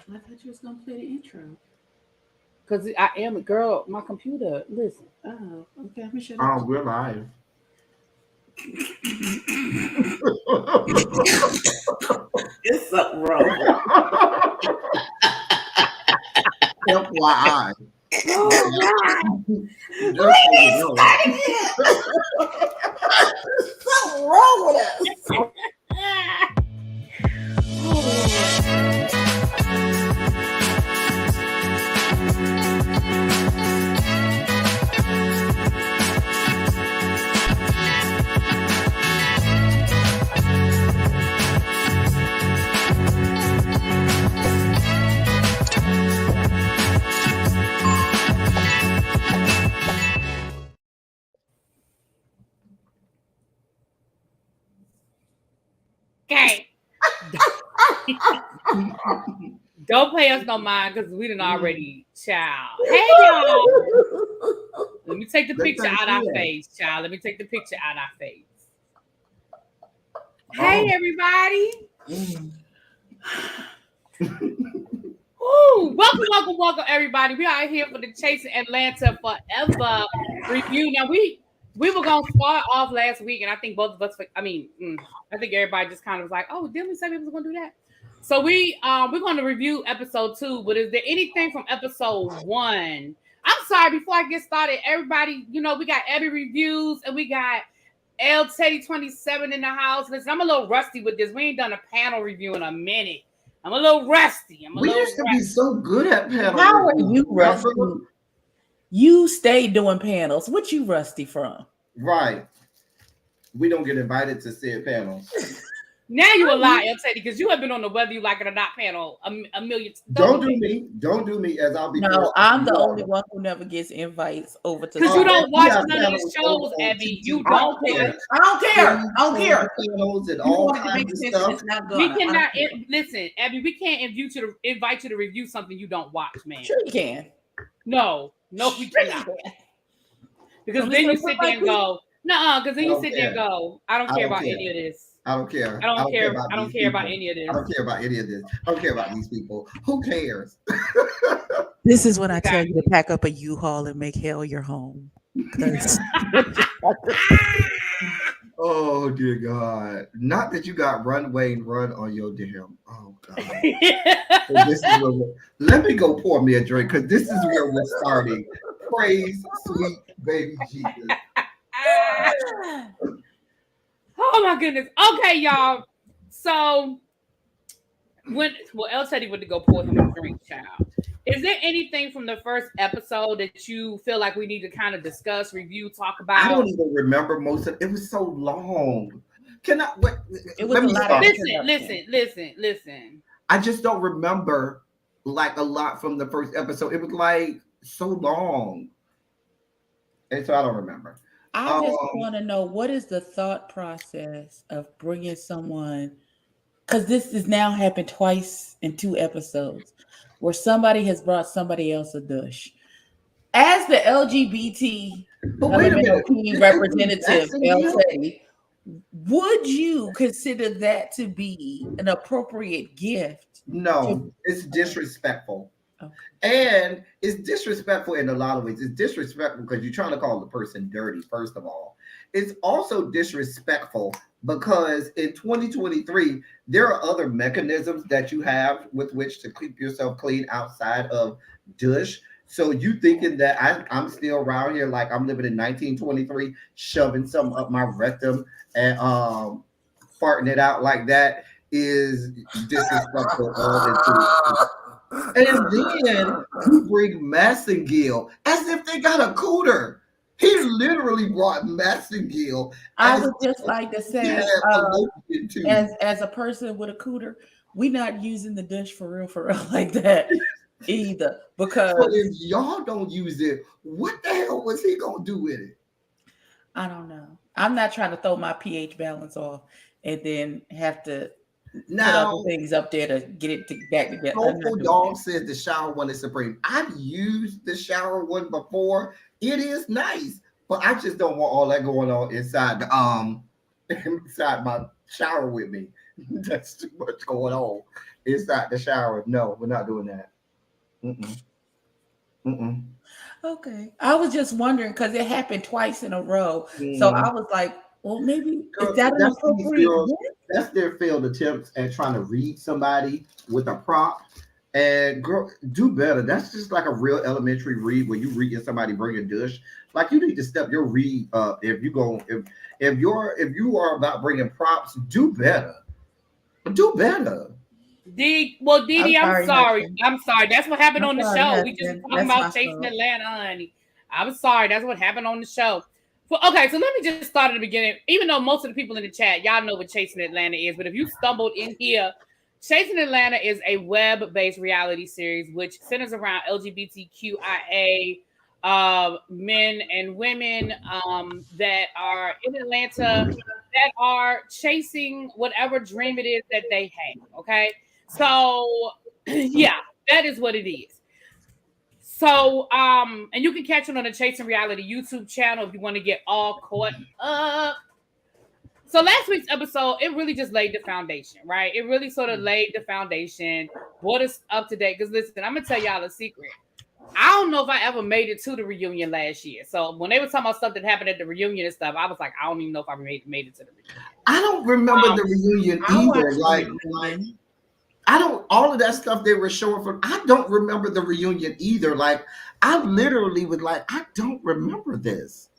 I thought you was gonna play the intro. Cause I am a girl. My computer. Listen. Oh, okay. Let me shut up. We're live. It's something wrong. FYI. Oh, Just God. so you know. Something wrong with us. Okay. Don't pay us no mind because we didn't already, child. Hey, y'all. Let me take the picture out our face, child. Let me take the picture out our face. Hey, everybody. Woo. Welcome, everybody. We are here for the Chasing Atlanta Forever review. Now, we were going to start off last week, and I think both of us, I think everybody just kind of was like, oh, didn't we say we was going to do that? So we're going to review episode 2, but is there anything from episode 1? I'm sorry, before I get started, everybody, we got Ebbie reviews, and we got L Teddy 27 in the house. Listen, I'm a little rusty with this. We ain't done a panel review in a minute. I'm a little rusty. We used to be so good at panels. How are you rusty? You stay doing panels. What you rusty from? Right. We don't get invited to said panels. Now you a lie, El Teddy, because you have been on the Whether You Like It or Not panel a million times. Don't do me as I'll be. No, I'm the only one who never gets invites over to. Because you don't watch none of these shows, Abby. You don't care. I don't care. Panels and all kinds of stuff. We cannot listen, Abby. We can't invite you to review something you don't watch, man. Sure you can. No, we cannot. Because then you sit there and go, no, because then you sit there and go, I don't care about any of this. I don't care. I don't care about any of this. I don't care about any of this. I don't care about these people. Who cares? This is when I tell you to pack up a U-Haul and make hell your home. Oh dear God! Not that you got run Wayne run on your damn. Oh God! Let me go pour me a drink because this is where we're starting. Praise sweet baby Jesus. Oh my goodness. Okay, y'all. So El Teddy went to go pour him a drink, child. Is there anything from the first episode that you feel like we need to kind of discuss, review, talk about? I don't even remember most of it. It was so long. Can I wait? It was a lot of listen. I just don't remember like a lot from the first episode. It was like so long. And so I don't remember. I just want to know, what is the thought process of bringing someone, because this has now happened twice in 2 episodes, where somebody has brought somebody else a douche. As the LGBT representative, LT, would you consider that to be an appropriate gift? No, it's disrespectful. Okay. And it's disrespectful in a lot of ways. It's disrespectful because you're trying to call the person dirty, first of all. It's also disrespectful because in 2023, there are other mechanisms that you have with which to keep yourself clean outside of douche. So you thinking that I'm still around here like I'm living in 1923, shoving something up my rectum and farting it out like that is disrespectful. And then you bring Massengill as if they got a cooter. He literally brought Massengill. I would just like to say, as a person with a cooter, we're not using the dish for real like that either. Because if y'all don't use it, what the hell was he gonna do with it? I don't know. I'm not trying to throw my pH balance off and then have to now put other things up there to get it back together. Soulful Dog says the shower one is supreme. I've used the shower one before. It is nice, but I just don't want all that going on inside inside my shower with me. That's too much going on inside the shower. No, we're not doing that. Mm-mm. Mm-mm. Okay. I was just wondering because it happened twice in a row. So Mm. I was like, well, maybe is Girl, that an that's these appropriate? girls. That's their failed attempts at trying to read somebody with a prompt. And girl, do better. That's just like a real elementary read when you reading somebody bringing dish. Like you need to step your read up if you go if you are about bringing props. Do better. Do better. Didi, I'm I'm sorry, sorry. husband. I'm sorry. That's what happened I'm on the sorry, show. We just husband. talking That's my about chasing fault. Atlanta, honey. I'm sorry. That's what happened on the show. Okay, so let me just start at the beginning. Even though most of the people in the chat, y'all know what Chasing Atlanta is, but if you stumbled in here, Chasing Atlanta is a web-based reality series which centers around LGBTQIA men and women that are in Atlanta that are chasing whatever dream it is that they have. Okay, so yeah, that is what it is. So, and you can catch it on the Chasing Reality YouTube channel if you want to get all caught up. So last week's episode, it really just laid the foundation, right? It really sort of laid the foundation, brought us up to date. Because listen, I'm gonna tell y'all a secret. I don't know if I ever made it to the reunion last year. So when they were talking about stuff that happened at the reunion and stuff, I was like, I don't even know if I made it to the reunion. I don't remember the reunion either. Like I don't all of that stuff they were showing from. I don't remember the reunion either. Like I literally was like, I don't remember this.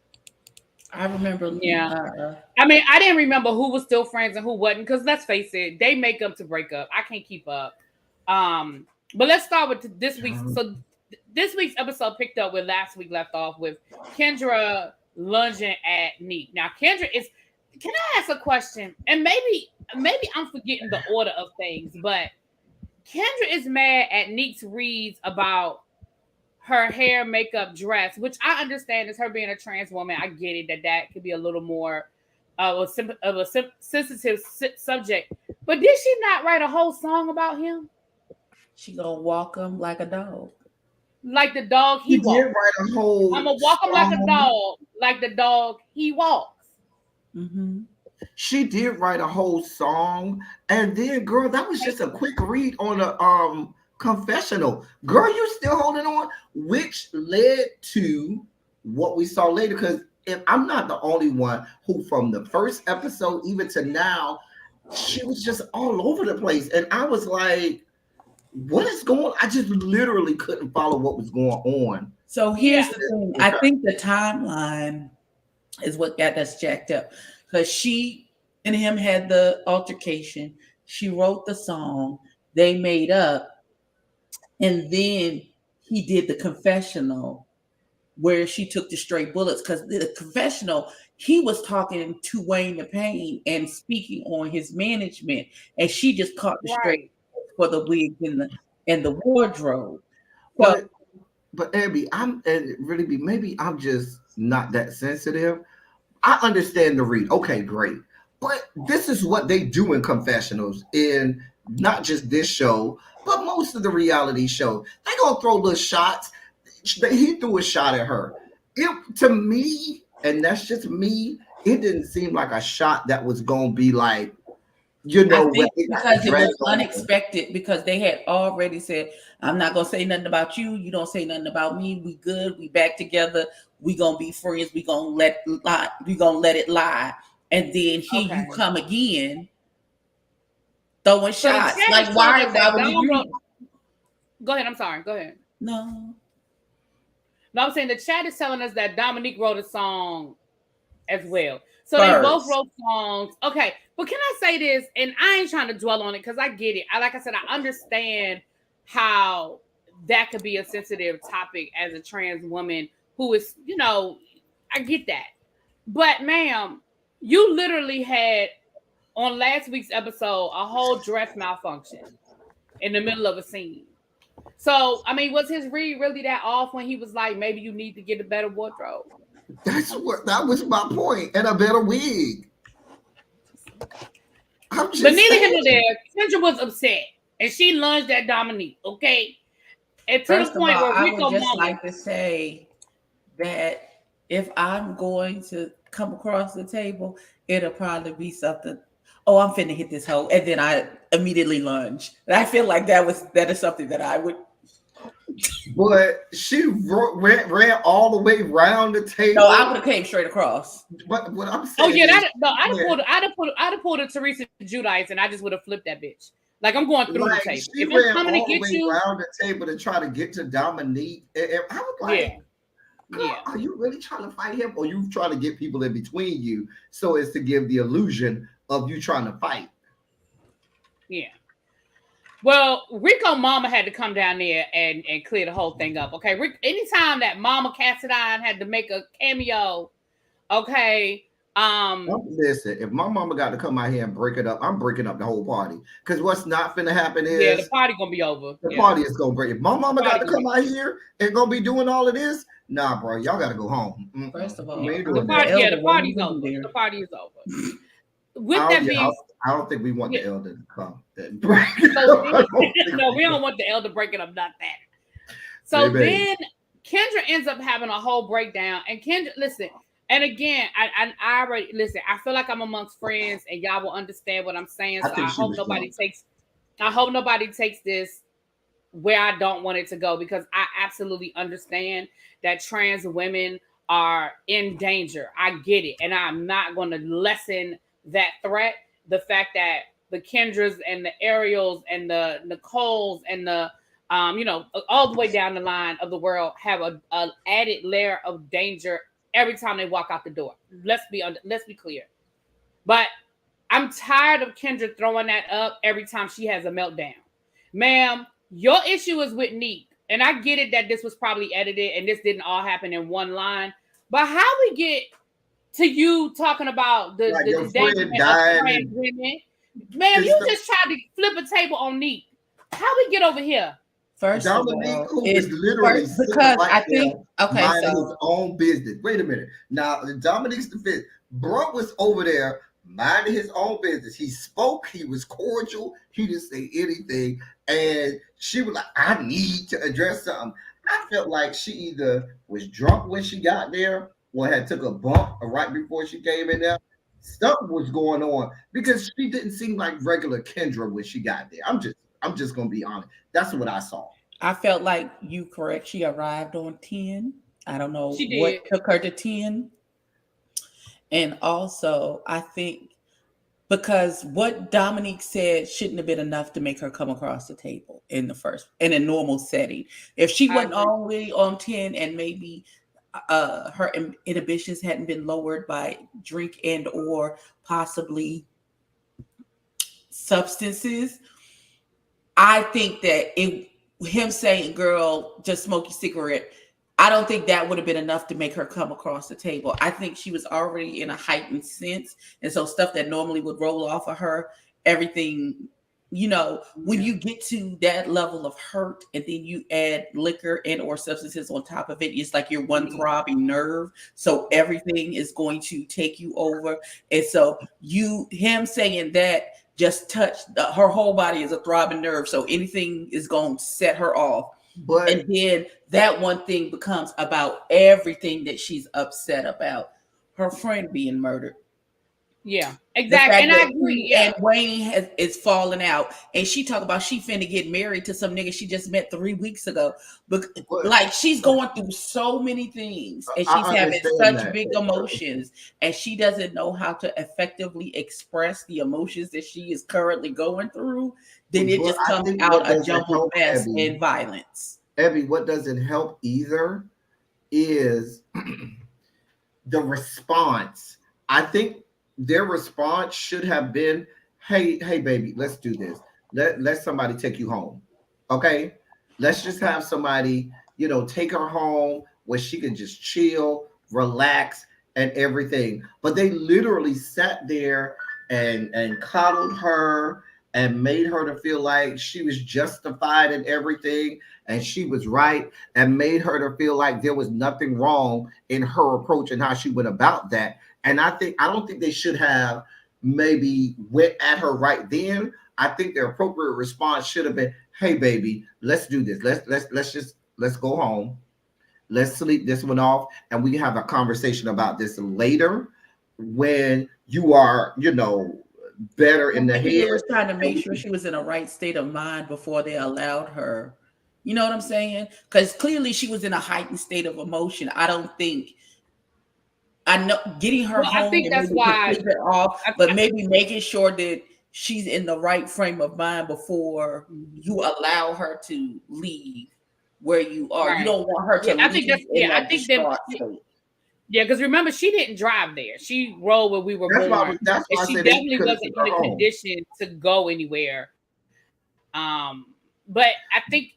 I remember. Yeah. I mean, I didn't remember who was still friends and who wasn't, because let's face it, they make up to break up. I can't keep up. But let's start with this week's. So this week's episode picked up where last week left off with Kendra lunging at Neek. Now, Kendra is. Can I ask a question? And maybe I'm forgetting the order of things, but Kendra is mad at Neek's reads about her hair, makeup, dress, which I understand is her being a trans woman. I get it that could be a little more of a sensitive subject. But did she not write a whole song about him? She gonna walk him like a dog. Like the dog he walks. Did write a whole I'm gonna walk him like a dog, like the dog he walks. Mm-hmm. She did write a whole song, and then, girl, that was just a quick read on a confessional. Girl, you still holding on, which led to what we saw later. Because if I'm not the only one who, from the first episode even to now, she was just all over the place, and I was like, "What is going on?" I just literally couldn't follow what was going on. So here's the thing. I think the timeline is what got us jacked up, because she and him had the altercation. She wrote the song, they made up, and then he did the confessional where she took the straight bullets. Because the confessional, he was talking to Wayne the Pain and speaking on his management, and she just caught the straight for the wigs and the wardrobe. But Abby, maybe I'm just not that sensitive. I understand the read. Okay, great. But this is what they do in confessionals, in not just this show, but most of the reality show. They gonna throw little shots. He threw a shot at her. To me, and that's just me, it didn't seem like a shot that was gonna be like, because it was unexpected, because they had already said, I'm not gonna say nothing about you, you don't say nothing about me, we good, we back together, we gonna be friends, we gonna let it lie. And then you come again throwing shots. Like why would you Go ahead, I'm sorry, go ahead. No, I'm saying the chat is telling us that Dominique wrote a song as well. So they both wrote songs. Okay, but can I say this? And I ain't trying to dwell on it because I get it. Like I said, I understand how that could be a sensitive topic as a trans woman who is, I get that. But ma'am, you literally had on last week's episode a whole dress malfunction in the middle of a scene. So, I mean, was his read really that off when he was like, maybe you need to get a better wardrobe? That was my point, and a better wig. But neither here nor there, Kendra was upset, and she lunged at Dominique. Okay, and to the point where Rico, I would just like to say that if I'm going to come across the table it'll probably be something. Oh, I'm finna hit this hoe, and then I immediately lunge. And I feel like that is something that I would. But she ran all the way around the table. No, I would have came straight across. But what I'm saying, Oh yeah, I'd have pulled a Teresa Judice, and I just would have flipped that bitch. Like I'm going through the table. She If ran I'm coming all to get the way you, around the table to try to get to Dominique. And I was like, yeah. Are you really trying to fight him, or you trying to get people in between you so as to give the illusion of you trying to fight? Yeah. Well, Rico mama had to come down there and clear the whole thing up. Okay. Anytime that Mama Cassadine had to make a cameo, okay. Listen, if my mama got to come out here and break it up, I'm breaking up the whole party. Because what's not finna happen is the party gonna be over. The party is gonna break. If my mama got to come out here and gonna be doing all of this, nah, bro, y'all gotta go home. First of all, the party's over. The party is over. With that being, I don't think we want the elder to come. No, we don't want the elder breaking up, not that. So then Kendra ends up having a whole breakdown. And Kendra, listen, and again, I already listen, I feel like I'm amongst friends and y'all will understand what I'm saying. So I hope nobody takes this where I don't want it to go, because I absolutely understand that trans women are in danger. I get it. And I'm not going to lessen that threat. The fact that the Kendras and the Ariels and the Nicoles and the all the way down the line of the world have an added layer of danger every time they walk out the door. Let's be clear. But I'm tired of Kendra throwing that up every time she has a meltdown. Ma'am, your issue is with Neek. And I get it that this was probably edited and this didn't all happen in one line. But how we get to you talking about the danger of trans women? Ma'am, you just tried to flip a table on Neek. How we get over here? First Dominique, who is literally because I think his own business. Wait a minute. Now, Dominique's defense, bro was over there minding his own business. He spoke. He was cordial. He didn't say anything, and she was like, "I need to address something." I felt like she either was drunk when she got there, or had took a bump right before she came in there. Something was going on because she didn't seem like regular Kendra when she got there. I'm just gonna be honest. That's what I saw. I felt like you correct. She arrived on 10. I don't know what took her to 10. And also, I think because what Dominique said shouldn't have been enough to make her come across the table in a normal setting. If she wasn't already on 10 and maybe her inhibitions hadn't been lowered by drink and or possibly substances, I think that him saying, "Girl, just smoke your cigarette," I don't think that would have been enough to make her come across the table. I think she was already in a heightened sense, and so stuff that normally would roll off of her, everything, when you get to that level of hurt, and then you add liquor and or substances on top of it, it's like you're one throbbing nerve. So everything is going to take you over, and so him saying that just touched her whole body is a throbbing nerve. So anything is going to set her off. And then that one thing becomes about everything that she's upset about. Her friend being murdered. Yeah, exactly. And I agree. And Wayne is falling out. And she talk about she finna get married to some nigga she just met 3 weeks ago. But like she's going through so many things and she's having such big emotions, and she doesn't know how to effectively express the emotions that she is currently going through. Then it just comes out a jumbled mess and violence. Ebbie, what doesn't help either is the response. I think their response should have been, hey, baby, let's do this. Let somebody take you home. Okay? Let's just have somebody, take her home where she can just chill, relax, and everything. But they literally sat there and coddled her and made her to feel like she was justified in everything and she was right, and made her to feel like there was nothing wrong in her approach and how she went about that. And I don't think they should have maybe went at her right then. I think their appropriate response should have been, "Hey, baby, let's do this. Let's go home. Let's sleep this one off, and we can have a conversation about this later. when you are, better in the Maybe they head. was trying to make sure she was in a right state of mind before they allowed her. You know what I'm saying? Because clearly she was in a heightened state of emotion. I don't think. I know getting her Well, I home think and that's maybe why- take her off, but maybe making sure that she's in the right frame of mind before you allow her to leave where you are. Right. You don't want her to Yeah, I leave think that's- in yeah, I that think that- distraught state. Yeah, because remember, she didn't drive there. She rode where we were That's why, born. that's why And I she said they definitely could've wasn't took her in a home. condition to go anywhere. But I think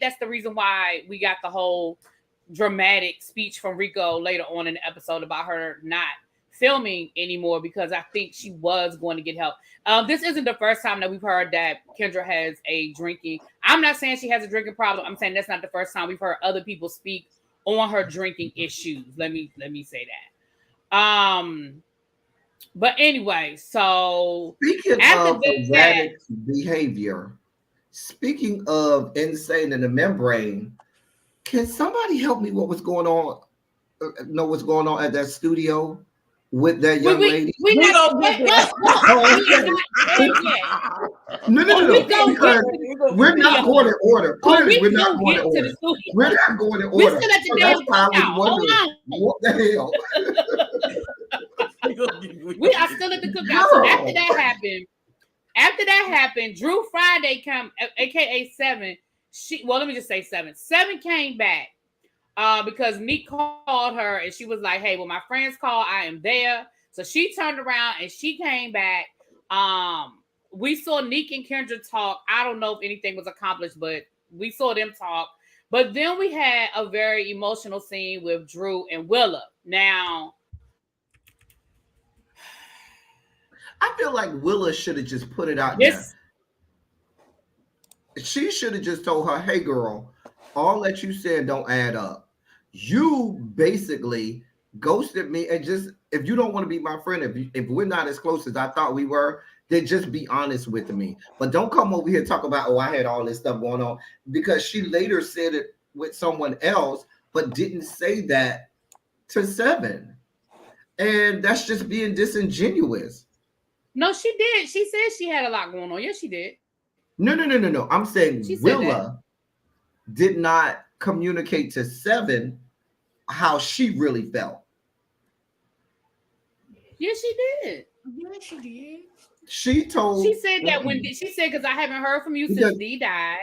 that's the reason why we got the whole dramatic speech from Rico later on in the episode about her not filming anymore, because I think she was going to get help. This isn't the first time that we've heard that Kendra has a drinking. I'm not saying she has a drinking problem. I'm saying that's not the first time we've heard other people speak on her drinking issues. Let me say that. But anyway, so Speaking after of this, erratic behavior, speaking of insane in the membrane, can somebody help me? What was going on? Know what's going on at that studio with that young lady? We We not, gonna wait, get look, there. look, we are not there yet. No. We gonna Because get to we're not going in order. Oh, Clearly, we we're not gonna going get in to order. the studio. We're not going in We order. still at the So damn that's why I was cookout. Hold wondering, on. what the hell? We are still at the cookout. So Girl. after that happened, Drew Friday come, aka 7. Let me just say 7. 7 came back because Neek called her and she was like, "Hey, when my friends call, I am there." So she turned around and she came back. We saw Neek and Kendra talk. I don't know if anything was accomplished, but we saw them talk. But then we had a very emotional scene with Drew and Willow. Now, I feel like Willa should have just put it out there. She should have just told her, "Hey, girl, all that you said don't add up. You basically ghosted me, and just if you don't want to be my friend, if we're not as close as I thought we were, then just be honest with me. But don't come over here and talk about, oh, I had all this stuff going on," because she later said it with someone else, but didn't say that to 7. And that's just being disingenuous. No, she did. She said she had a lot going on. Yes, she did. No. I'm saying She said Willa did not communicate to 7 how she really felt. Yes, she did. Yeah, she did. She told. She said that she said, because I haven't heard from you since Dee died.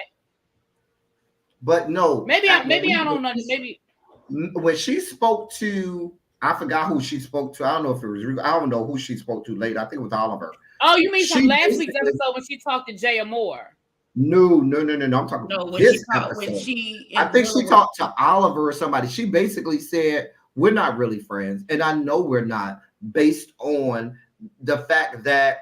But no. Maybe I don't know. Maybe when she spoke to, I forgot who she spoke to. I don't know if it was Rico. I don't know who she spoke to later. I think it was Oliver. Oh, you mean from last week's episode when she talked to Jay Moore? No. I'm talking about this episode. I think she talked to Oliver or somebody. She basically said, "We're not really friends, and I know we're not, based on the fact that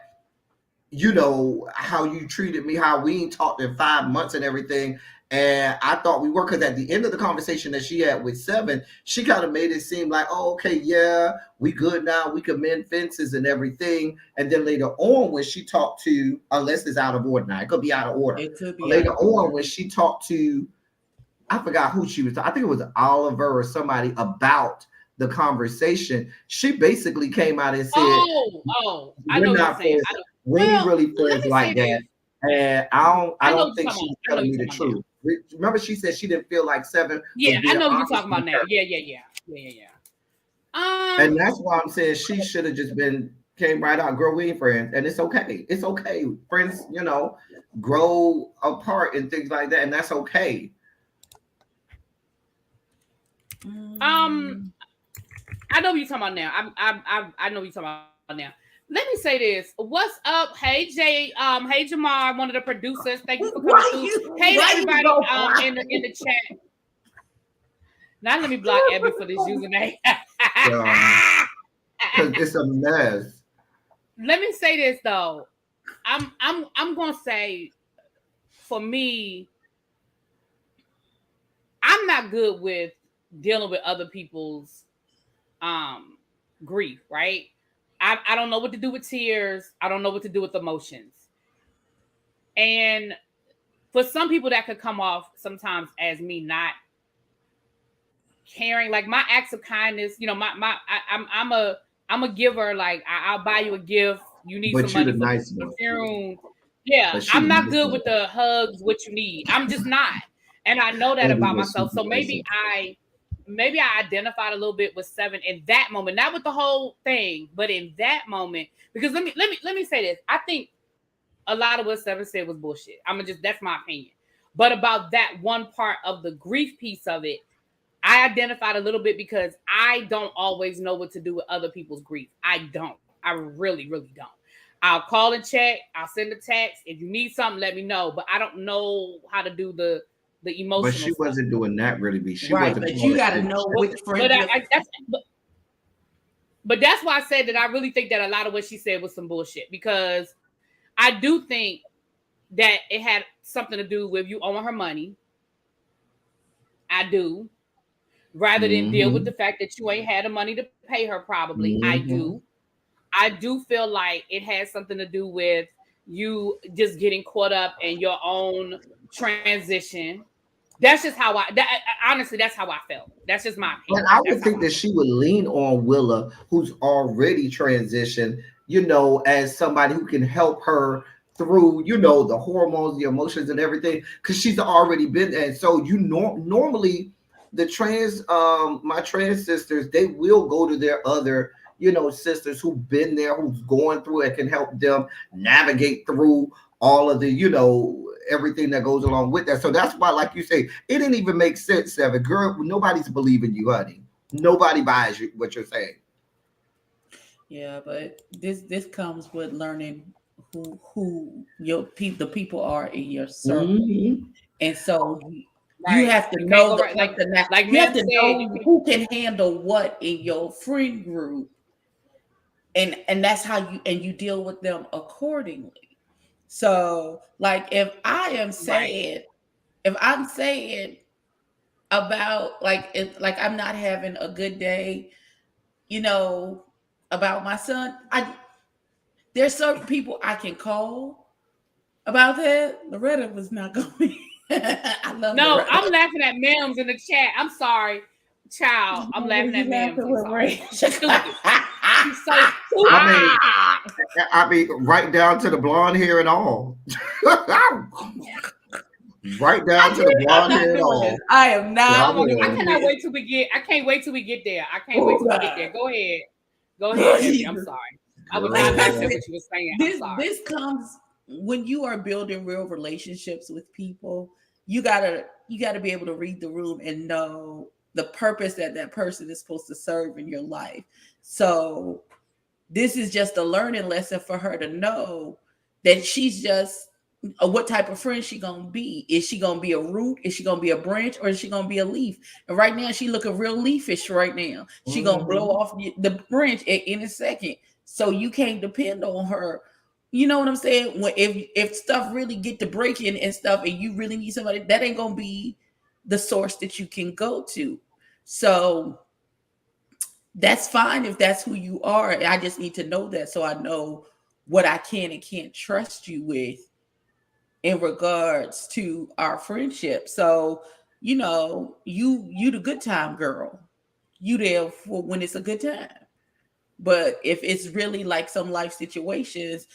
how you treated me, how we ain't talked in 5 months and everything." And I thought we were, because at the end of the conversation that she had with 7, she kind of made it seem like, oh, okay, yeah, we good now. We can mend fences and everything. And then later on, when she talked to, unless it's out of order now, it could be out of order. It could be later on when she talked to, I forgot who she was. I think it was Oliver or somebody about the conversation. She basically came out and said, "Oh, I know what you're saying. We ain't really friends like that." And I don't think she's telling me the truth. Remember, she said she didn't feel like 7. Yeah, I know what you're talking about now. Yeah. And that's why I'm saying she should have just came right out, "Girl, we ain't friends," and it's okay. It's okay. Friends, grow apart and things like that, and that's okay. I know what you're talking about now. I know what you're talking about now. Let me say this. What's up? Hey Jay. Hey Jamar, one of the producers. Thank you for coming through. Hey everybody in the chat. Now let me block Ebbie for this username. Because it's a mess. Let me say this though. I'm gonna say, for me, I'm not good with dealing with other people's grief, right? I don't know what to do with tears. I don't know what to do with emotions. And for some people that could come off sometimes as me not caring, like my acts of kindness, I'm I'm gonna give her like I'll buy you a gift. You need But some you money the for nice the one. funeral. Yeah, But she I'm the not nice good one. with the hugs. What you need? I'm just not, and I know that Eddie about was myself. super So nice. maybe I identified a little bit with 7 in that moment, not with the whole thing, but in that moment. Because let me say this. I think a lot of what 7 said was bullshit. That's my opinion. But about that one part of the grief piece of it, I identified a little bit because I don't always know what to do with other people's grief. I don't. I really, really don't. I'll call and check. I'll send a text. If you need something, let me know. But I don't know how to do the emotional But she stuff. wasn't doing that really. She Right, wasn't. but you got to know which friend. But that's why I said that I really think that a lot of what she said was some bullshit, because I do think that it had something to do with you owing her money. I do. Rather than deal with the fact that you ain't had the money to pay her, probably. I do. I do feel like it has something to do with you just getting caught up in your own transition. That's just how honestly, that's how I felt. That's just my opinion. But I would think that she would lean on Willa, who's already transitioned, as somebody who can help her through, the hormones, the emotions, and everything, because she's already been there. And so normally the my trans sisters, they will go to their other, sisters who've been there, who's going through it, can help them navigate through all of the, everything that goes along with that. So that's why, like you say, it didn't even make sense, 7. Girl, nobody's believing you, honey. Nobody buys you what you're saying. Yeah, but this comes with learning who the people are in your circle, and so you have to know the person. Like you have to know who can handle what in your friend group, and that's how you deal with them accordingly. So, like if I'm saying about like I'm not having a good day, about my son, there's certain people I can call about that. Loretta was not going. I love Loretta. I'm laughing at memes in the chat. I'm sorry, child. I'm laughing at memes. I'm sorry. She's so I mean, right down to the blonde hair and all. Right down to the blonde hair and all. I am not. I cannot wait till we get. I can't wait till we get there. I can't wait till we get there. Go ahead, Ebbie. I'm sorry. I was not listening to what you were saying. This comes when you are building real relationships with people. You gotta be able to read the room and know the purpose that person is supposed to serve in your life. So this is just a learning lesson for her to know that she's just what type of friend she gonna be. Is she gonna be a root? Is she gonna be a branch? Or is she gonna be a leaf? And right now she looking real leafish right now. She gonna blow off the branch in a second. So you can't depend on her. You know what I'm saying? When if stuff really get to breaking and stuff, and you really need somebody, that ain't gonna be the source that you can go to. So that's fine if that's who you are. I just need to know that, so I know what I can and can't trust you with in regards to our friendship. So, you the good time girl. You there for when it's a good time. But if it's really like some life situations,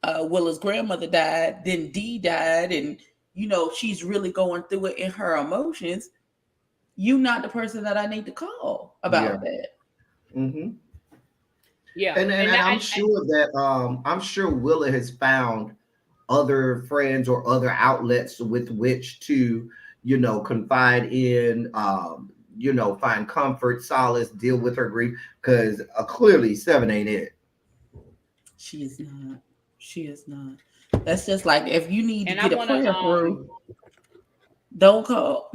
Willa's grandmother died, then Dee died, and she's really going through it in her emotions, you not the person that I need to call about that. Yeah. And I'm sure that I'm sure Willa has found other friends or other outlets with which to, confide in, find comfort, solace, deal with her grief, because clearly 7 ain't it. She is not. That's just like if you need to get a prayer through, don't call.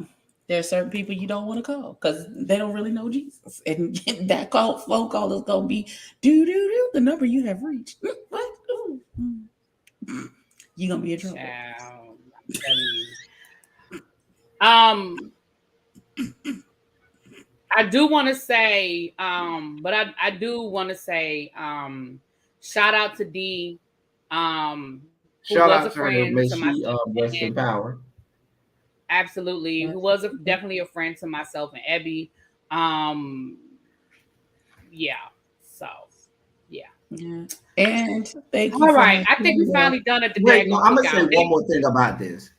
There are certain people you don't want to call because they don't really know Jesus, and that phone call is gonna be the number you have reached. What? You're gonna be in trouble. I do want to say, but I do want to say, shout out to Dee, who was a friend to myself. Rest in power. Absolutely, who was definitely a friend to myself and Ebbie. Yeah. So Yeah. And thank you. All for right, my I think we email. finally done at the Wait, no, daggone I'm gonna say cookout. one more thing about this.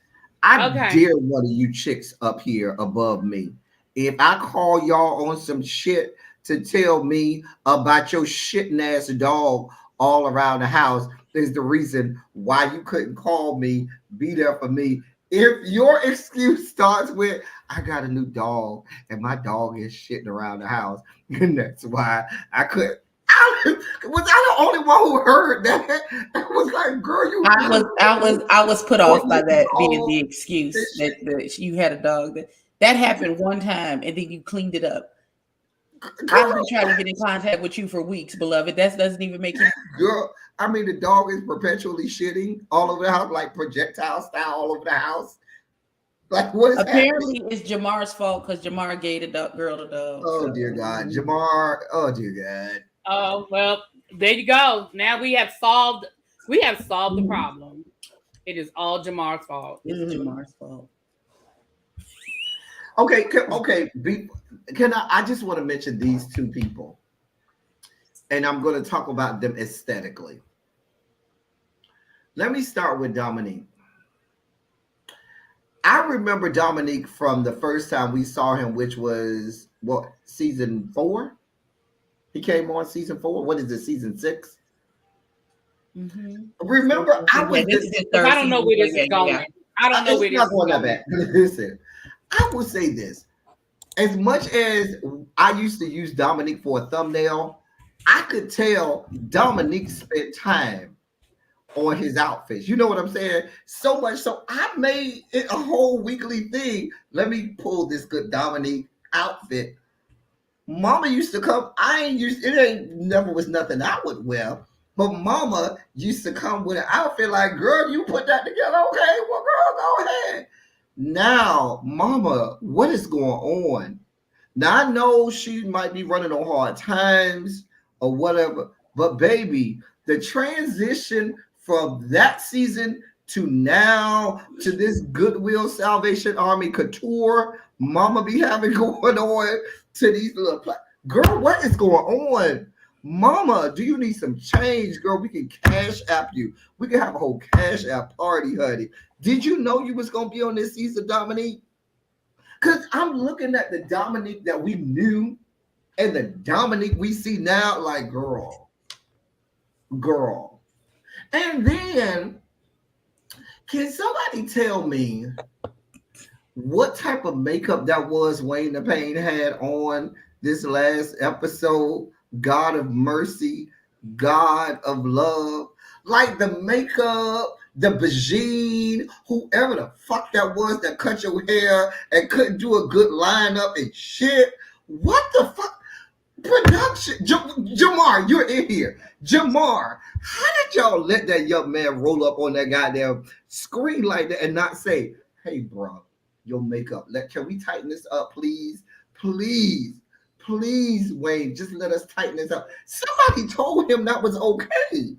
I Okay. dare one of you chicks up here above me. If I call y'all on some shit to tell me about your shitting ass dog all around the house, is the reason why you couldn't call me, be there for me. If your excuse starts with, I got a new dog and my dog is shitting around the house, and that's why I couldn't. Was I the only one who heard that? I was like, girl, you. I was put off by that being Oh, the excuse that you had a dog. That happened one time, and then you cleaned it up. I've been trying to get in contact with you for weeks, beloved. That doesn't even make you. Girl, I mean, the dog is perpetually shitting all over the house, like projectile style all over the house. Like, what is Apparently, happening? it's Jamar's fault because Jamar gave the girl the dog. Oh, so. dear God. Jamar. Oh, dear God. Oh, well, there you go. Now we have solved the problem. It is all Jamar's fault. It's Jamar's fault. Okay, can I just want to mention these two people, and I'm going to talk about them aesthetically. Let me start with Dominique. I remember Dominique from the first time we saw him, which was season 4. He came on season 4. What is it, season 6? Mm-hmm. Remember, I was. I don't know where this is going. Yeah. I don't know where this is going. That bad. Listen, I will say this: as much as I used to use Dominique for a thumbnail, I could tell Dominique spent time on his outfits. You know what I'm saying? So much so I made it a whole weekly thing. Let me pull this good Dominique outfit. Mama used to come. Never was nothing I would wear. But Mama used to come with an outfit like, girl, you put that together. Okay, well, girl, go ahead. Now, Mama, what is going on? Now, I know she might be running on hard times or whatever, but baby, the transition from that season to now to this Goodwill Salvation Army couture Mama be having going on to these little girl, what is going on? Mama, do you need some change, girl? We can cash app you. We can have a whole cash app party, honey. Did you know you was gonna be on this season, Dominique? Because I'm looking at the Dominique that we knew and the Dominique we see now, like, girl. And then, can somebody tell me what type of makeup that was Wayne the Pain had on this last episode? God of mercy, God of love, like the makeup, the Bajine, whoever the fuck that was that cut your hair and couldn't do a good lineup and shit. What the fuck? Production. Jamar, you're in here. Jamar, how did y'all let that young man roll up on that goddamn screen like that and not say, hey, bro, your makeup, can we tighten this up, please? Please, Wayne, just let us tighten this up. Somebody told him that was okay.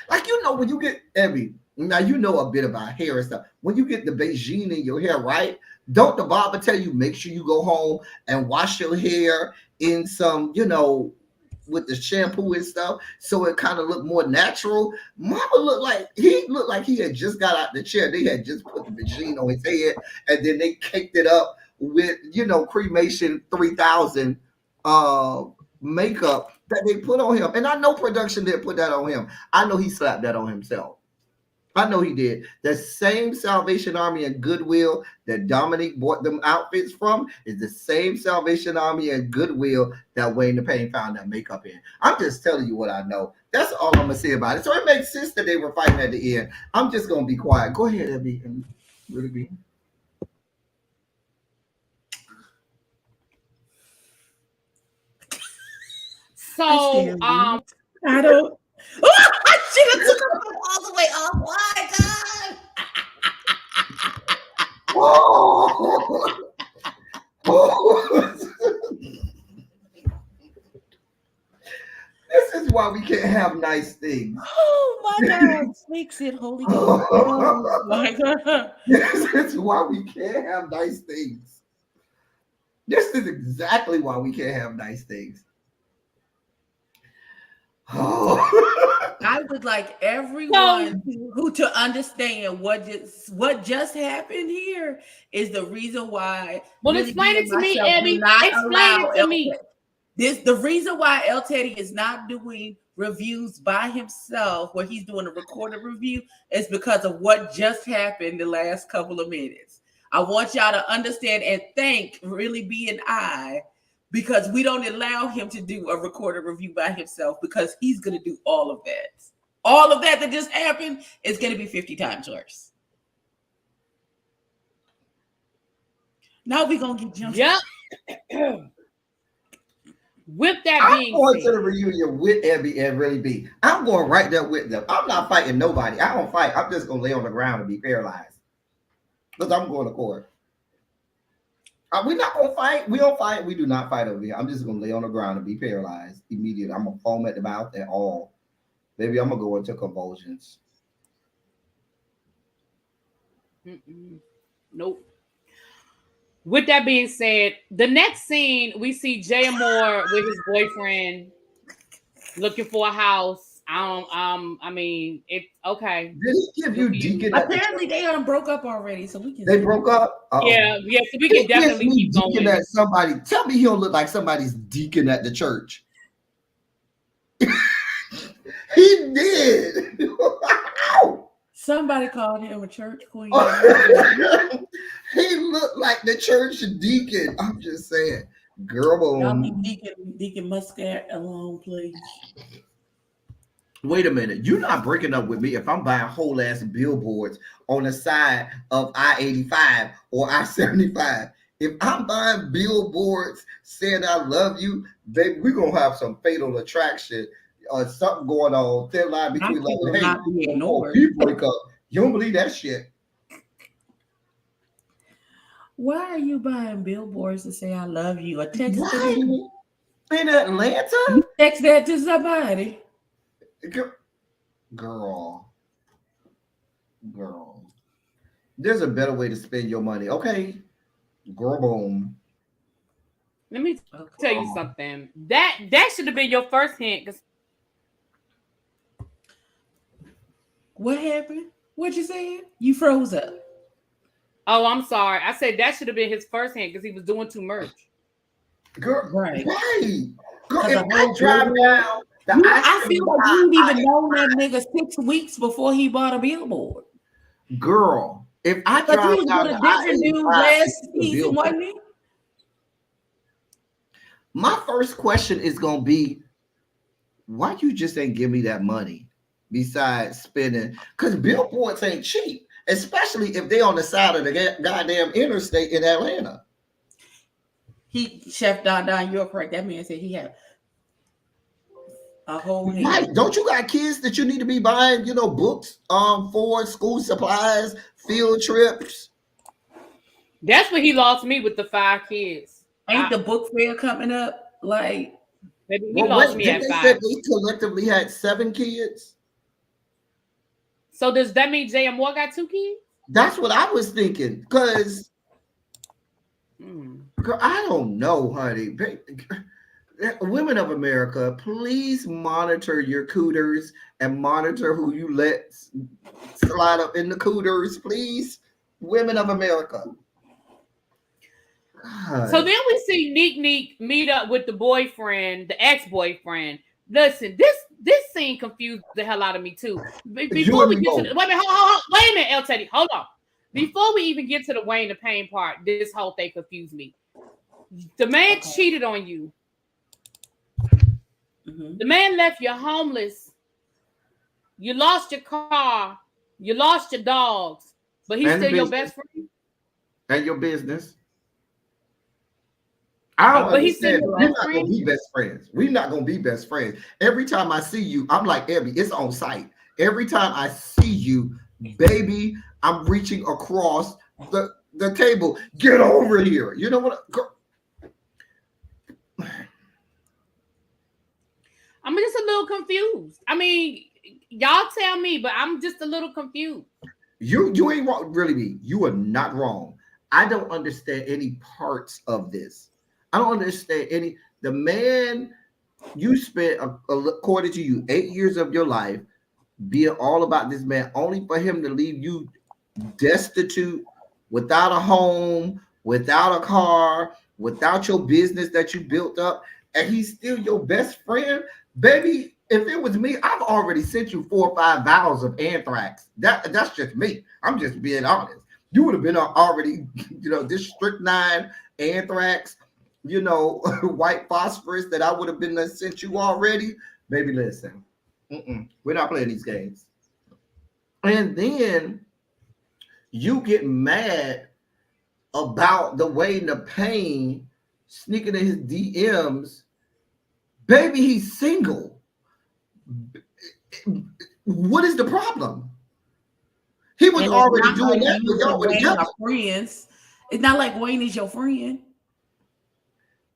Like, when you get Ebbie, now you know a bit about hair and stuff. When you get the Beijing in your hair, right? Don't the barber tell you, make sure you go home and wash your hair in some, with the shampoo and stuff, so it kind of looked more natural. Mama looked like he had just got out the chair. They had just put the Beijing on his head, and then they caked it up with, cremation 3000 makeup that they put on him. And I know production didn't put that on him. I know he slapped that on himself. I know he did. The same Salvation Army and Goodwill that Dominique bought them outfits from is the same Salvation Army and Goodwill that Wayne the Pain found that makeup in. I'm just telling you what I know. That's all I'm going to say about it. So it makes sense that they were fighting at the end. I'm just going to be quiet. Go ahead, Ebbie. And really be. So, I don't. Oh, I should have took them all the way off. Why, God? This is why we can't have nice things. Oh my God! Fix it, Holy Ghost. Oh my God! This is why we can't have nice things. This is exactly why we can't have nice things. Oh. I would like everyone who to understand what just happened here is the reason why. Well, Really explain it to me, myself do Ebbie. not Explain allow it to me. the reason why El Teddy is not doing reviews by himself, where he's doing a recorded review, is because of what just happened the last couple of minutes. I want y'all to understand and thank Really Be and I, because we don't allow him to do a recorded review by himself, because he's going to do all of that. All of that just happened is going to be 50 times worse. Now we're going to get jumped. Yep. With that being I'm going said, to the reunion with Ebbie and Really Be. I'm going right there with them. I'm not fighting nobody. I don't fight. I'm just going to lay on the ground and be paralyzed. Because I'm going to court. We're not going to fight. We don't fight. We do not fight over here. I'm just going to lay on the ground and be paralyzed immediately. I'm going to foam at the mouth and all. Maybe I'm going to go into convulsions. Nope. With that being said, the next scene, we see Jay Moore with his boyfriend looking for a house. I mean, it's okay. Did he give you Deacon? Apparently, they broke up already, so we can. They broke up? Uh-oh. Yeah, so we can definitely keep going. At somebody. Tell me he don't look like somebody's deacon at the church. He did. Somebody called him a church queen. He looked like the church deacon. I'm just saying. Girl, y'all leave Deacon Muscat alone, please. Wait a minute. You're not breaking up with me if I'm buying whole ass billboards on the side of I-85 or I-75. If I'm buying billboards saying I love you, baby, we're going to have some fatal attraction or something going on. Thin line between love and hate. We break up. You don't believe that shit. Why are you buying billboards to say I love you? Or text in Atlanta? You text that to somebody. Girl. There's a better way to spend your money. Okay. Girl, boom. Let me tell you something. That should have been your first hint. What happened? What you saying? You froze up. Oh, I'm sorry. I said that should have been his first hint because he was doing too much. Girl, right. Girl, if I drive down, I feel like you didn't even know that nigga 6 weeks before he bought a billboard. Girl, if I drive down, a different dude last season, wasn't he? My first question is gonna be, why you just ain't give me that money? Besides spending, because billboards ain't cheap, especially if they on the side of the goddamn interstate in Atlanta. Chef Don, you're correct. That man said he had a whole head. Right. Don't you got kids that you need to be buying, books for school supplies, field trips? That's what he lost me with the 5 kids. Ain't the book fair coming up? Like, he lost me at 5. Said they collectively had 7 kids. So does that mean Jay Moore got 2 kids? That's what I was thinking. Because, girl, I don't know, honey. Women of America, please monitor your cooters and monitor who you let slide up in the cooters, please. Women of America. God. So then we see Neek meet up with the boyfriend, the ex-boyfriend. Listen, this scene confused the hell out of me too. Before we get to wait a minute, El Teddy, hold on. Before we even get to the Wayne the Pain part, this whole thing confused me. The man cheated on you. The man left you homeless. You lost your car. You lost your dogs, but he's still your best friend and your business. I don't understand. We're not gonna be best friends. We're not gonna be best friends. Every time I see you, I'm like Ebbie. It's on sight. Every time I see you, baby, I'm reaching across the table. Get over here. You know what? I'm just a little confused. I mean, y'all tell me, but I'm just a little confused. You ain't wrong, really be. You are not wrong. I don't understand any parts of this. I don't understand any. The man You spent, according to you, 8 years of your life being all about this man, only for him to leave you destitute, without a home, without a car, without your business that you built up, and he's still your best friend, baby. If it was me, I've already sent you 4 or 5 vials of anthrax. That's just me. I'm just being honest. You would have been already, this strychnine, anthrax, white phosphorus that I would have been sent you already. Baby, listen, we're not playing these games. And then you get mad about the way the pain sneaking in his DMs. Baby, he's single. What is the problem? He was already doing that with y'all together. Friends. It's not like Wayne is your friend.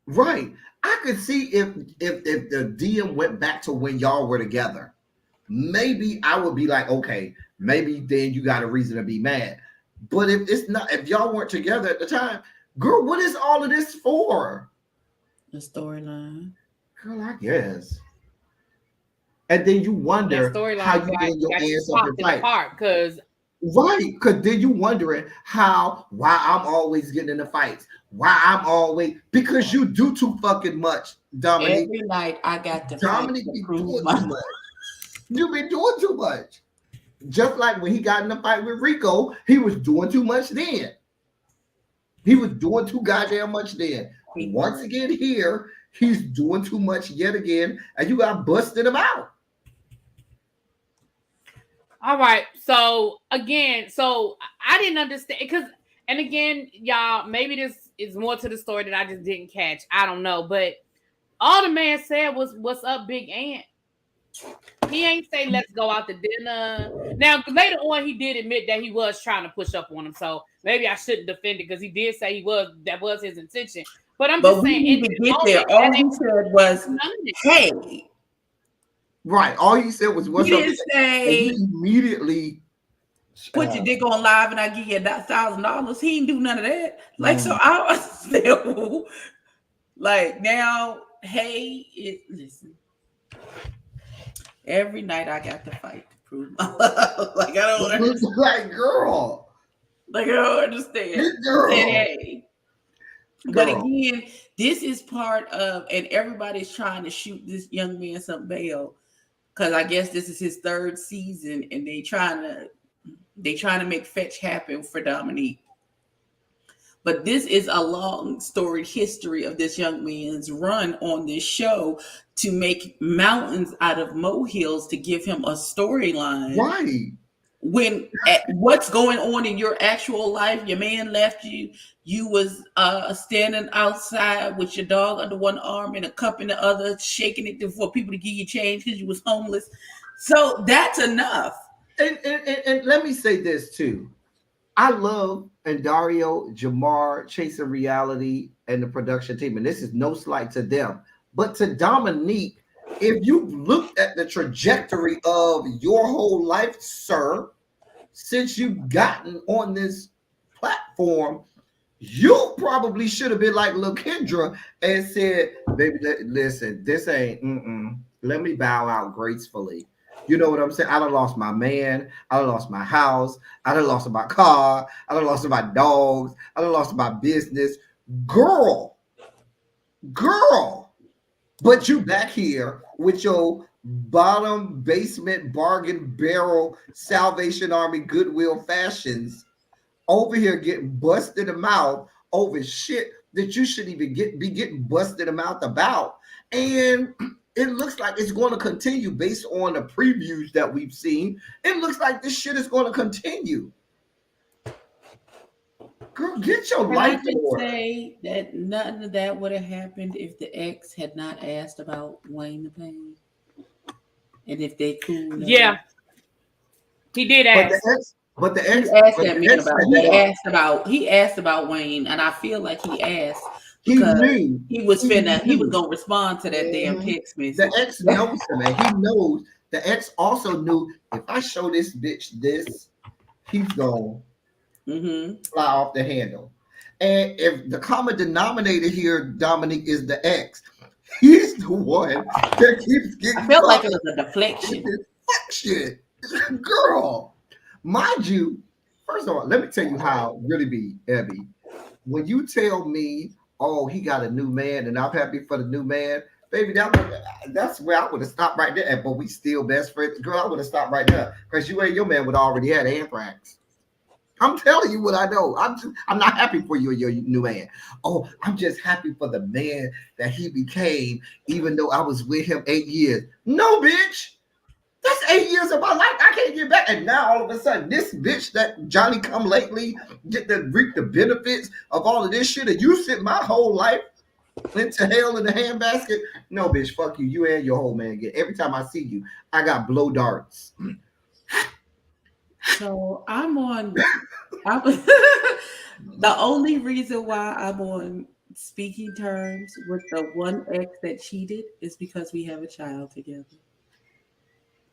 Right. I could see if the DM went back to when y'all were together. Maybe I would be like, okay, maybe then you got a reason to be mad. But if y'all weren't together at the time, girl, what is all of this for? The storyline. Girl, I guess. And then you wonder how you get your ass up and fight. Because then you wondering why I'm always getting in the fights. Because you do too fucking much, Dominique. Every night I got to Dominique be doing too much. You be doing too much. Just like when he got in the fight with Rico, he was doing too much then. He was doing too goddamn much then. Once again here, he's doing too much yet again, and you got busted him out. All right. So again, I didn't understand and again, y'all, maybe this is more to the story that I just didn't catch. I don't know, but all the man said was, "What's up, Big Ant?" He ain't say, "Let's go out to dinner." Now, later on, he did admit that he was trying to push up on him. So maybe I shouldn't defend it because he did say that was his intention. But I'm just saying, in the moment, all he said was, "Hey." Right. All he said was, "What's he up?" Didn't say, and he immediately put your dick on live and I give you $1,000. He didn't do none of that. Like, so I was still like, now, hey, listen. Every night I got to fight to prove my love. Like, I don't understand. Like, girl. Like, I don't understand. Girl. And, hey. But again, this is part of, and everybody's trying to shoot this young man some bail. Because I guess this is his 3rd season, and they trying to make fetch happen for Dominique. But this is a long storied history of this young man's run on this show to make mountains out of molehills to give him a storyline. Right. When what's going on in your actual life, your man left you. You was standing outside with your dog under one arm and a cup in the other, shaking it for people to give you change because you was homeless. So that's enough. And let me say this too. I love Dario, Jamar, Chasing Reality, and the production team. And this is no slight to them. But to Dominique, if you looked at the trajectory of your whole life, sir, since you've gotten on this platform, you probably should have been like Lil Kendra and said, "Baby, listen, this ain't, let me bow out gracefully." You know what I'm saying? I done lost my man. I done lost my house. I done lost my car. I done lost my dogs. I done lost my business. Girl. But you back here with your bottom basement bargain barrel Salvation Army Goodwill fashions over here getting busted in the mouth over shit that you shouldn't even be getting busted in the mouth about. And it looks like it's going to continue based on the previews that we've seen. It looks like this shit is going to continue. Girl, get your life in order. Say that none of that would have happened if the ex had not asked about Wayne the Pain, and if they cool. Yeah, he did ask. But the ex asked that man about. He asked about Wayne, and I feel like he asked. He knew he was gonna respond to that damn text message. The ex knows him, and he knows. The ex also knew if I show this bitch this, he's gonna fly off the handle. And if the common denominator here, Dominique, is the ex, He's the one that keeps getting. I felt like it was a deflection. Shit, girl. Mind you, first of all, let me tell you how it really be, Ebbie. When you tell me, oh, he got a new man, and I'm happy for the new man, baby, that's where I would have stopped right there. But we still best friends, girl. I would have stopped right there because you and your man would already had anthrax. I'm telling you what I know. I'm not happy for you and your new man. Oh, I'm just happy for the man that he became, even though I was with him 8 years. No, bitch. That's 8 years of my life. I can't get back. And now all of a sudden, this bitch that Johnny come lately get to reap the benefits of all of this shit. And you sent my whole life into hell in the handbasket. No, bitch, fuck you. You and your whole man get. Every time I see you, I got blow darts. So the only reason why I'm on speaking terms with the one ex that cheated is because we have a child together.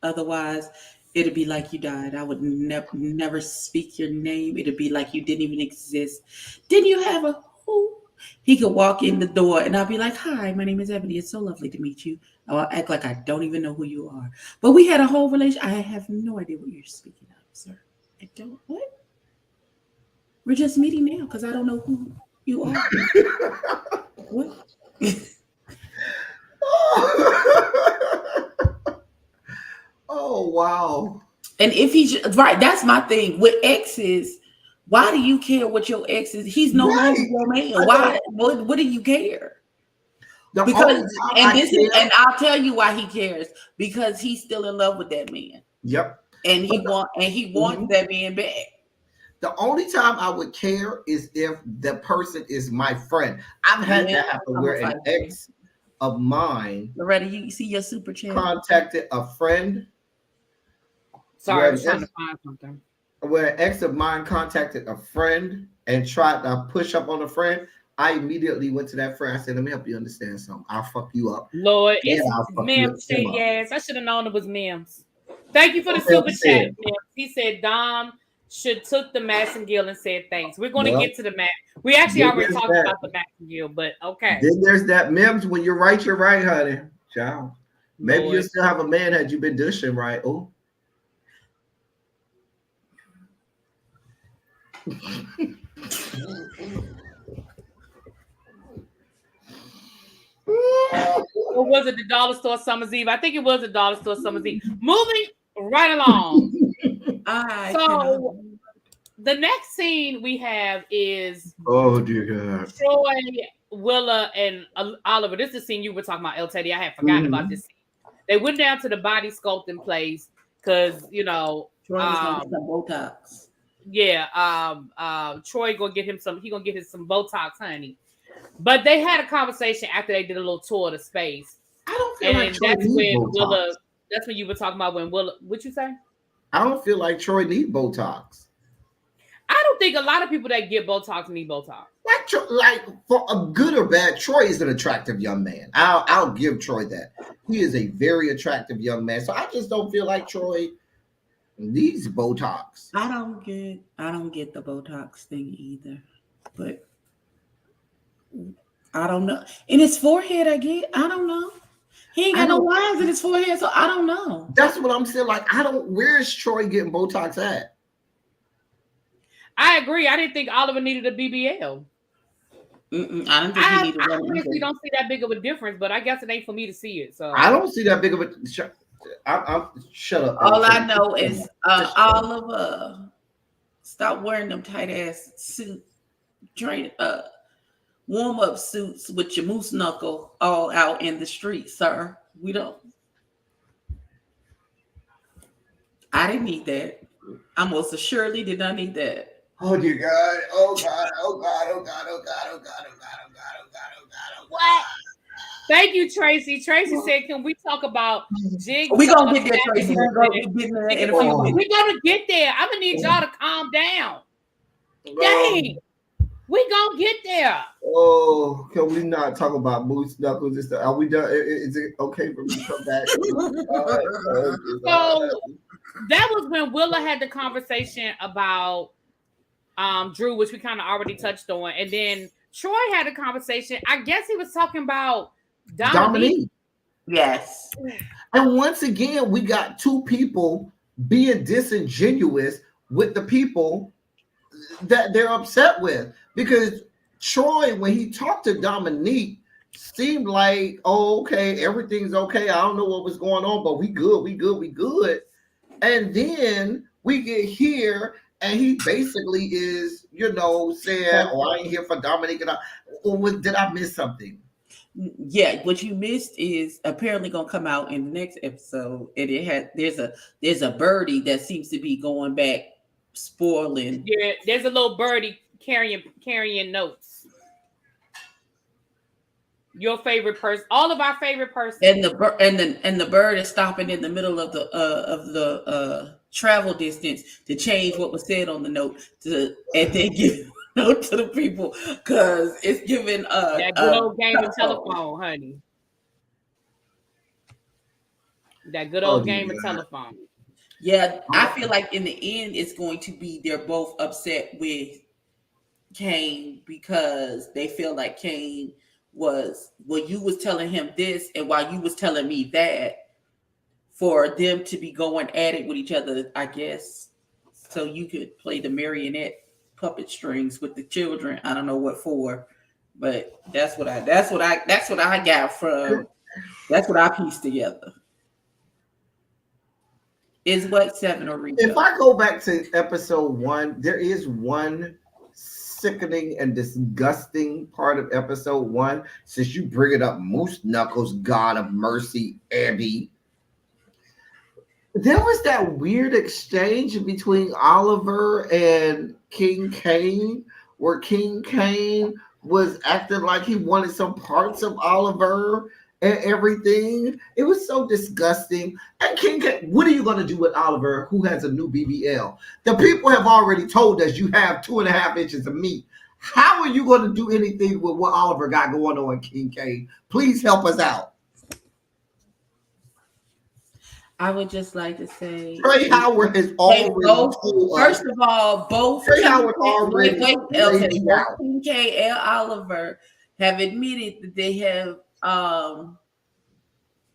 Otherwise, it'd be like you died. I would never speak your name. It'd be like you didn't even exist. Didn't you have a who? He could walk in the door and I'll be like, hi, my name is Ebony. It's so lovely to meet you. I'll act like I don't even know who you are. But we had a whole relationship. I have no idea what you're speaking of, sir. I don't. What? We're just meeting now because I don't know who you are. What? Oh, wow. And if he's right, that's my thing with exes. Why do you care what your ex is? He's no longer your man. Why? What do you care? Because and I'll tell you why he cares. Because he's still in love with that man. Yep. And he wants that man back. The only time I would care is if the person is my friend. I've had that happen where an ex of mine, Loretta, you see your super chat, contacted a friend. Sorry, I was trying to find something. Where an ex of mine contacted a friend and tried to push up on a friend, I immediately went to that friend. I said, let me help you understand something. I'll fuck you up. Lord, it's Mims. Yes, I should have known it was Mims. Thank you for the super chat, Mims. He said Dom should took the Massengill and said thanks. We're going to get to the Mass. We actually already talked about the Massengill, but okay. Then there's that Mims. When you're right, honey. Ciao. Maybe you still have a man had you been dishing right. Oh. Or was it the Dollar Store Summer's Eve? I think it was the Dollar Store Summer's Eve. Moving right along. So the next scene we have is dear God. Troy, Willa, and Oliver. This is the scene you were talking about, El Teddy. I had forgotten about this scene. They went down to the body sculpting place because Troy was gonna get some Botox. Yeah, Troy gonna get him some. He gonna get him some Botox, honey. But they had a conversation after they did a little tour of the space. I don't feel like Troy needs Botox. That's when you were talking about when Willa. What'd you say? I don't feel like Troy needs Botox. I don't think a lot of people that get Botox need Botox. Like for a good or bad, Troy is an attractive young man. I'll give Troy that. He is a very attractive young man. So I just don't feel like Troy needs Botox. I don't get the Botox thing either. But I don't know. In his forehead, I don't know. He ain't got no lines in his forehead, so I don't know. That's what I'm saying. Like, where is Troy getting Botox at? I agree. I didn't think Oliver needed a BBL. I don't think he needed one. I honestly don't see that big of a difference, but I guess it ain't for me to see it. So I don't see that big of a. Shut up. All I know is Oliver, stop wearing them tight ass suits, warm up suits with your moose knuckle all out in the street, sir. We don't. I didn't need that. I most assuredly did not need that. Oh dear God! Oh God! Oh God! Oh God! Oh God! Oh God! Oh God! Oh God! Oh God! Oh God! What? Thank you, Tracy. Tracy said, "Can we talk about Jigsaw?" We're gonna get there, Tracy. We're gonna get there. I'm gonna need y'all to calm down. Dang, we gonna get there. Oh, can we not talk about moose knuckles? Are we done? Is it okay for me to come back? So that was when Willa had the conversation about Drew, which we kind of already touched on, and then Troy had a conversation. I guess he was talking about Dominique. Yes. And once again, we got two people being disingenuous with the people that they're upset with. Because Troy, when he talked to Dominique, seemed like, oh, okay, everything's okay. I don't know what was going on, but we good, we good, we good. And then we get here, and he basically is, saying, oh, I ain't here for Dominique. Did I miss something? Yeah, what you missed is apparently gonna come out in the next episode, and there's a birdie that seems to be going back, spoiling. Yeah, there's a little birdie carrying notes. Your favorite person, all of our favorite person, and the bird is stopping in the middle of the travel distance to change what was said on the note and then give a note to the people because it's giving that good old game of telephone, honey. That good old game of telephone. Yeah, I feel like in the end it's going to be they're both upset with Kane because they feel like Kane you was telling him this and while you was telling me that, for them to be going at it with each other, I guess, so you could play the marionette puppet strings with the children. I don't know what for, but that's what I got from. That's what I pieced together. Is what 7 or Rico? If I go back to episode 1, there is one sickening and disgusting part of episode 1. Since you bring it up, Moose Knuckles, God of Mercy, Ebbie. There was that weird exchange between Oliver and King Kane, where King Kane was acting like he wanted some parts of Oliver and everything. It was so disgusting. And King Kane, what are you going to do with Oliver, who has a new BBL? The people have already told us you have 2.5 inches of meat. How are you going to do anything with what Oliver got going on, King Kane? Please help us out. I would just like to say Trey Howard has already first of all, both Trey Howard already King K and Oliver have admitted that they have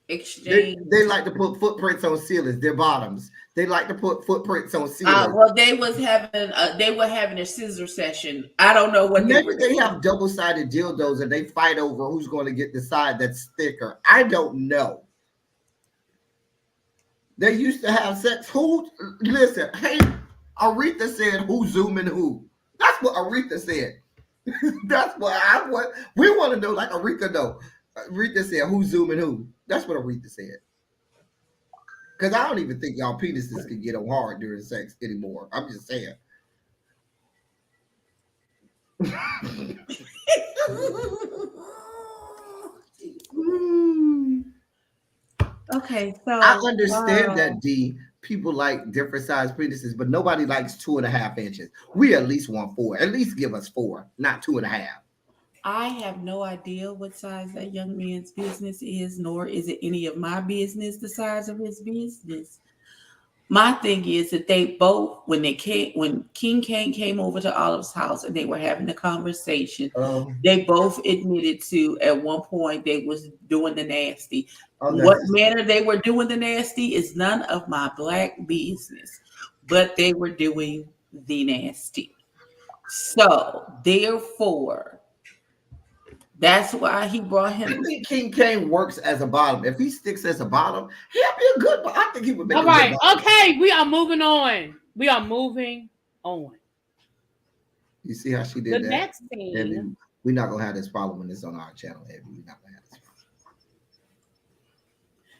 exchanged. They like to put footprints on ceilings, their bottoms. They like to put footprints on ceilings. Well, they were having a scissor session. I don't know what maybe they have double-sided dildos and they fight over who's going to get the side that's thicker. I don't know. They used to have sex. Listen, hey, Aretha said who's zooming who. That's what Aretha said. That's what we want to know, like Aretha know. Aretha said who's zooming who. That's what Aretha said. Because I don't even think y'all penises can get on hard during sex anymore. I'm just saying. Okay, so I understand that people like different size penises, but nobody likes 2.5 inches. We at least want 4. At least give us 4, not 2.5. I have no idea what size that young man's business is, nor is it any of my business the size of his business. My thing is that they both, when King Kane came over to Olive's house and they were having a conversation, they both admitted to at one point they was doing the nasty. What manner they were doing the nasty is none of my black business, but they were doing the nasty. So therefore, that's why he brought him. I think King Kane works as a bottom. If he sticks as a bottom, he'll be a good. I think he would make. All right, okay, we are moving on. We are moving on. You see how she did the that? Next scene. And we're not gonna have this problem when it's on our channel, Ebbie. We're not gonna have this problem.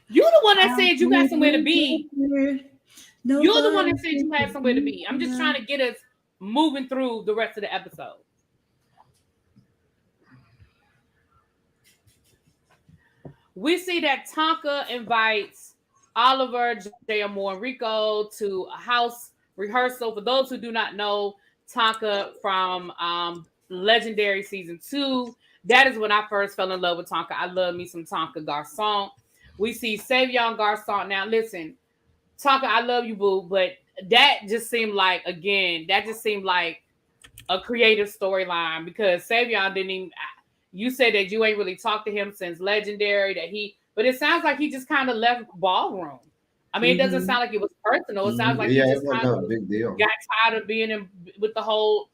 You're the one that said you got somewhere to be. You're the one that said you had somewhere to be. I'm just trying to get us moving through the rest of the episode. We see that Tonka invites Oliver, J. Moore, and Rico to a house rehearsal. For those who do not know, Tonka from Legendary Season 2, that is when I first fell in love with Tonka. I love me some Tonka Garcon. We see Savion Garcon. Now, listen, Tonka, I love you, boo, but that just seemed like a creative storyline because Savion didn't even... You said that you ain't really talked to him since Legendary. But it sounds like he just kind of left ballroom. I mean, it doesn't sound like it was personal. It sounds like he just kind of big deal. got tired of being with the whole,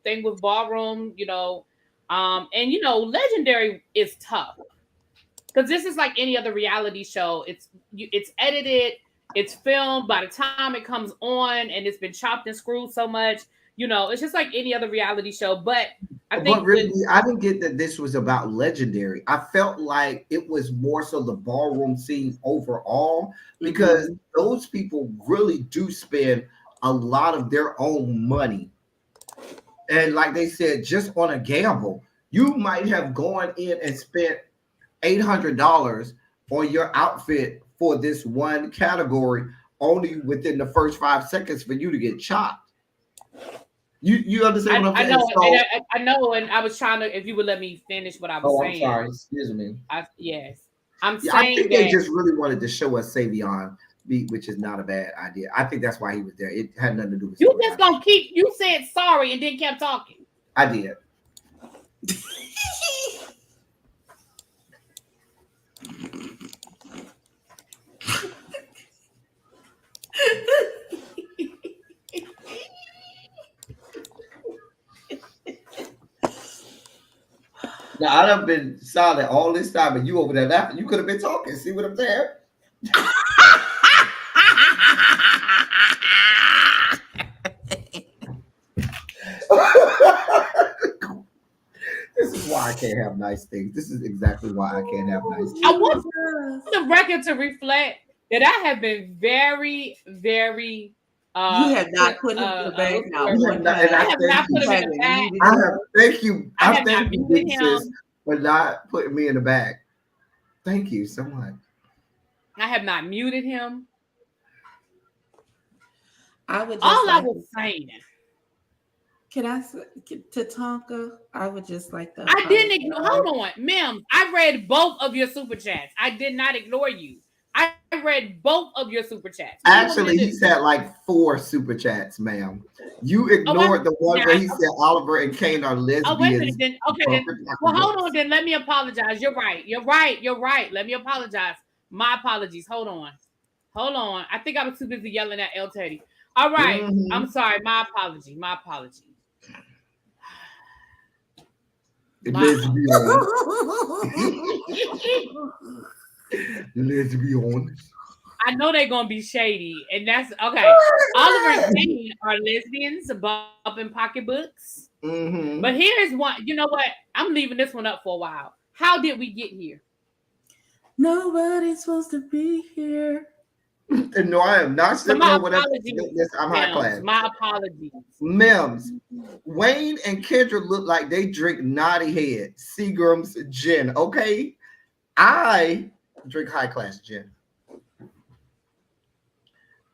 thing with ballroom, and Legendary is tough because this is like any other reality show. It's edited, it's filmed. By the time it comes on, and it's been chopped and screwed so much, it's just like any other reality show. But I think, I didn't get that this was about Legendary. I felt like it was more so the ballroom scene overall, because those people really do spend a lot of their own money. And like they said, just on a gamble, you might have gone in and spent $800 on your outfit for this one category, only within the first 5 seconds for you to get chopped. You understand what I'm saying? I know, and I was trying to, if you would let me finish what I was saying. I'm sorry. Excuse me. Yes. I'm saying I think they just really wanted to show us Savion, which is not a bad idea. I think that's why he was there. It had nothing to do with you. Just gonna you said sorry and then kept talking. I did. Now I done been silent all this time, and you over there laughing. You could have been talking. See what I'm saying? This is why I can't have nice things. This is exactly why I can't have nice things. I want the record to reflect that I have been very, very. You have not put him in the bag now. I have not put him in the bag. Thank you. I thank you, big sis, for not putting me in the bag. Thank you so much. I have not muted him. I would just I was saying. Can I say to Tonka? I would just like to. I didn't ignore. Hold on, ma'am. I read both of your super chats. I did not ignore you. I read both of your super chats. Actually, he said like 4 super chats, ma'am. You ignored the one where he said Oliver and Kane are lesbians. Oh, wait a minute. Then, okay, then, well, hold on. Then let me apologize. You're right. Let me apologize. My apologies. Hold on. I think I was too busy yelling at El Teddy. All right. I'm sorry. My apology. Let's be honest. I know they're gonna be shady, and that's okay. Oliver and Kane are lesbians, bumping pocketbooks. But here's one. You know what? I'm leaving this one up for a while. How did we get here? Nobody's supposed to be here. No, I am not. So my apologies. I'm high class. My apologies. Mims, Wayne and Kendra look like they drink Naughty Head, Seagram's gin. Okay, I drink high class gin.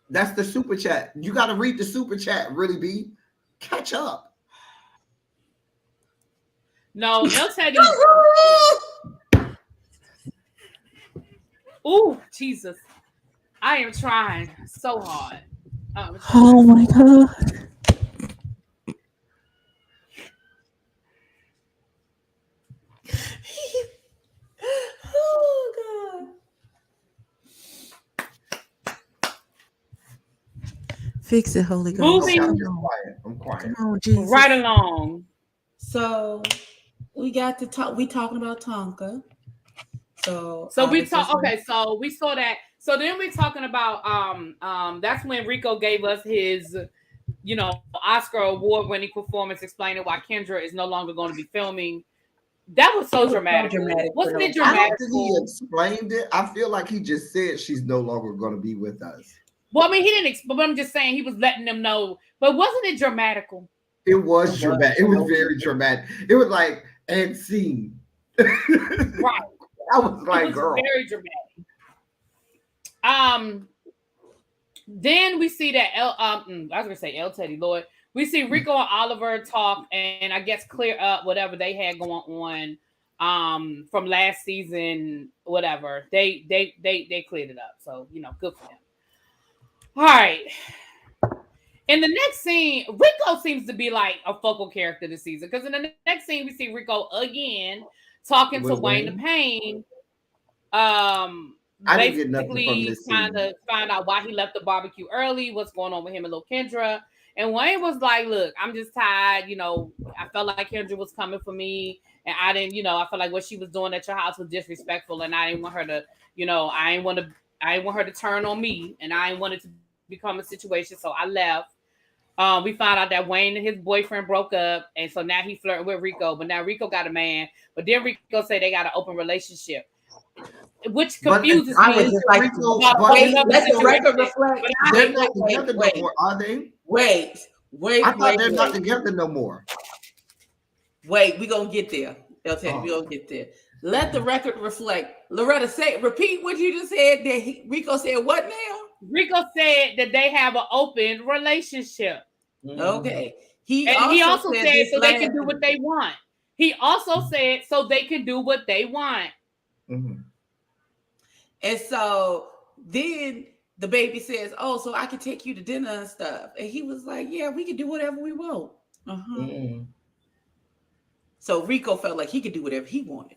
That's the super chat. You got to read the super chat. Really, be catch up. No, they'll tell you. Ooh, Jesus. I am trying so hard. Oh my God. Oh God. Fix it, Holy Ghost. I'm quiet. Come on, Jesus. Right along. So we got to talk. We talking about Tonka. So we talk. Okay, so we saw that. So then we're talking about that's when Rico gave us his, Oscar award-winning performance explaining why Kendra is no longer going to be filming. That was so dramatic. Wasn't it dramatic? I don't think he explained it. I feel like he just said she's no longer going to be with us. Well, I mean, he didn't. But I'm just saying he was letting them know. But wasn't it dramatical? It was dramatic. It was very dramatic. It was like and scene. Right. I was like, girl. Very dramatic. Then we see that I was gonna say El Teddy Lord. We see Rico and Oliver talk and I guess clear up whatever they had going on from last season, whatever. They cleared it up. So, good for them. All right. in the next scene, Rico seems to be like a focal character this season because in the next scene we see Rico again talking to Wayne the Pain. I didn't get nothing from this scene. Kind of find out why he left the barbecue early, what's going on with him and little Kendra. And Wayne was like, look, I'm just tired. You know, I felt like Kendra was coming for me. And I didn't, you know, I felt like what she was doing at your house was disrespectful. And I didn't want her to, you know, I didn't want her to turn on me. And I didn't want it to become a situation. So I left. We found out that Wayne and his boyfriend broke up. And so now he flirting with Rico. But now Rico got a man. But then Rico said they got an open relationship. Which confuses me. Let the record reflect. They're not together no more, are they? Wait. I thought they're not together no more. Wait, we're gonna get there. They'll tell you, we're gonna get there. Let the record reflect. Loretta, repeat what you just said. Rico said what now? Rico said that they have an open relationship. Okay. He also said so they can do what they want. He also said so they can do what they want. Mm-hmm. And so then the baby says, oh, so I can take you to dinner and stuff. And he was like, yeah, we can do whatever we want. Mm-hmm. So Rico felt like he could do whatever he wanted.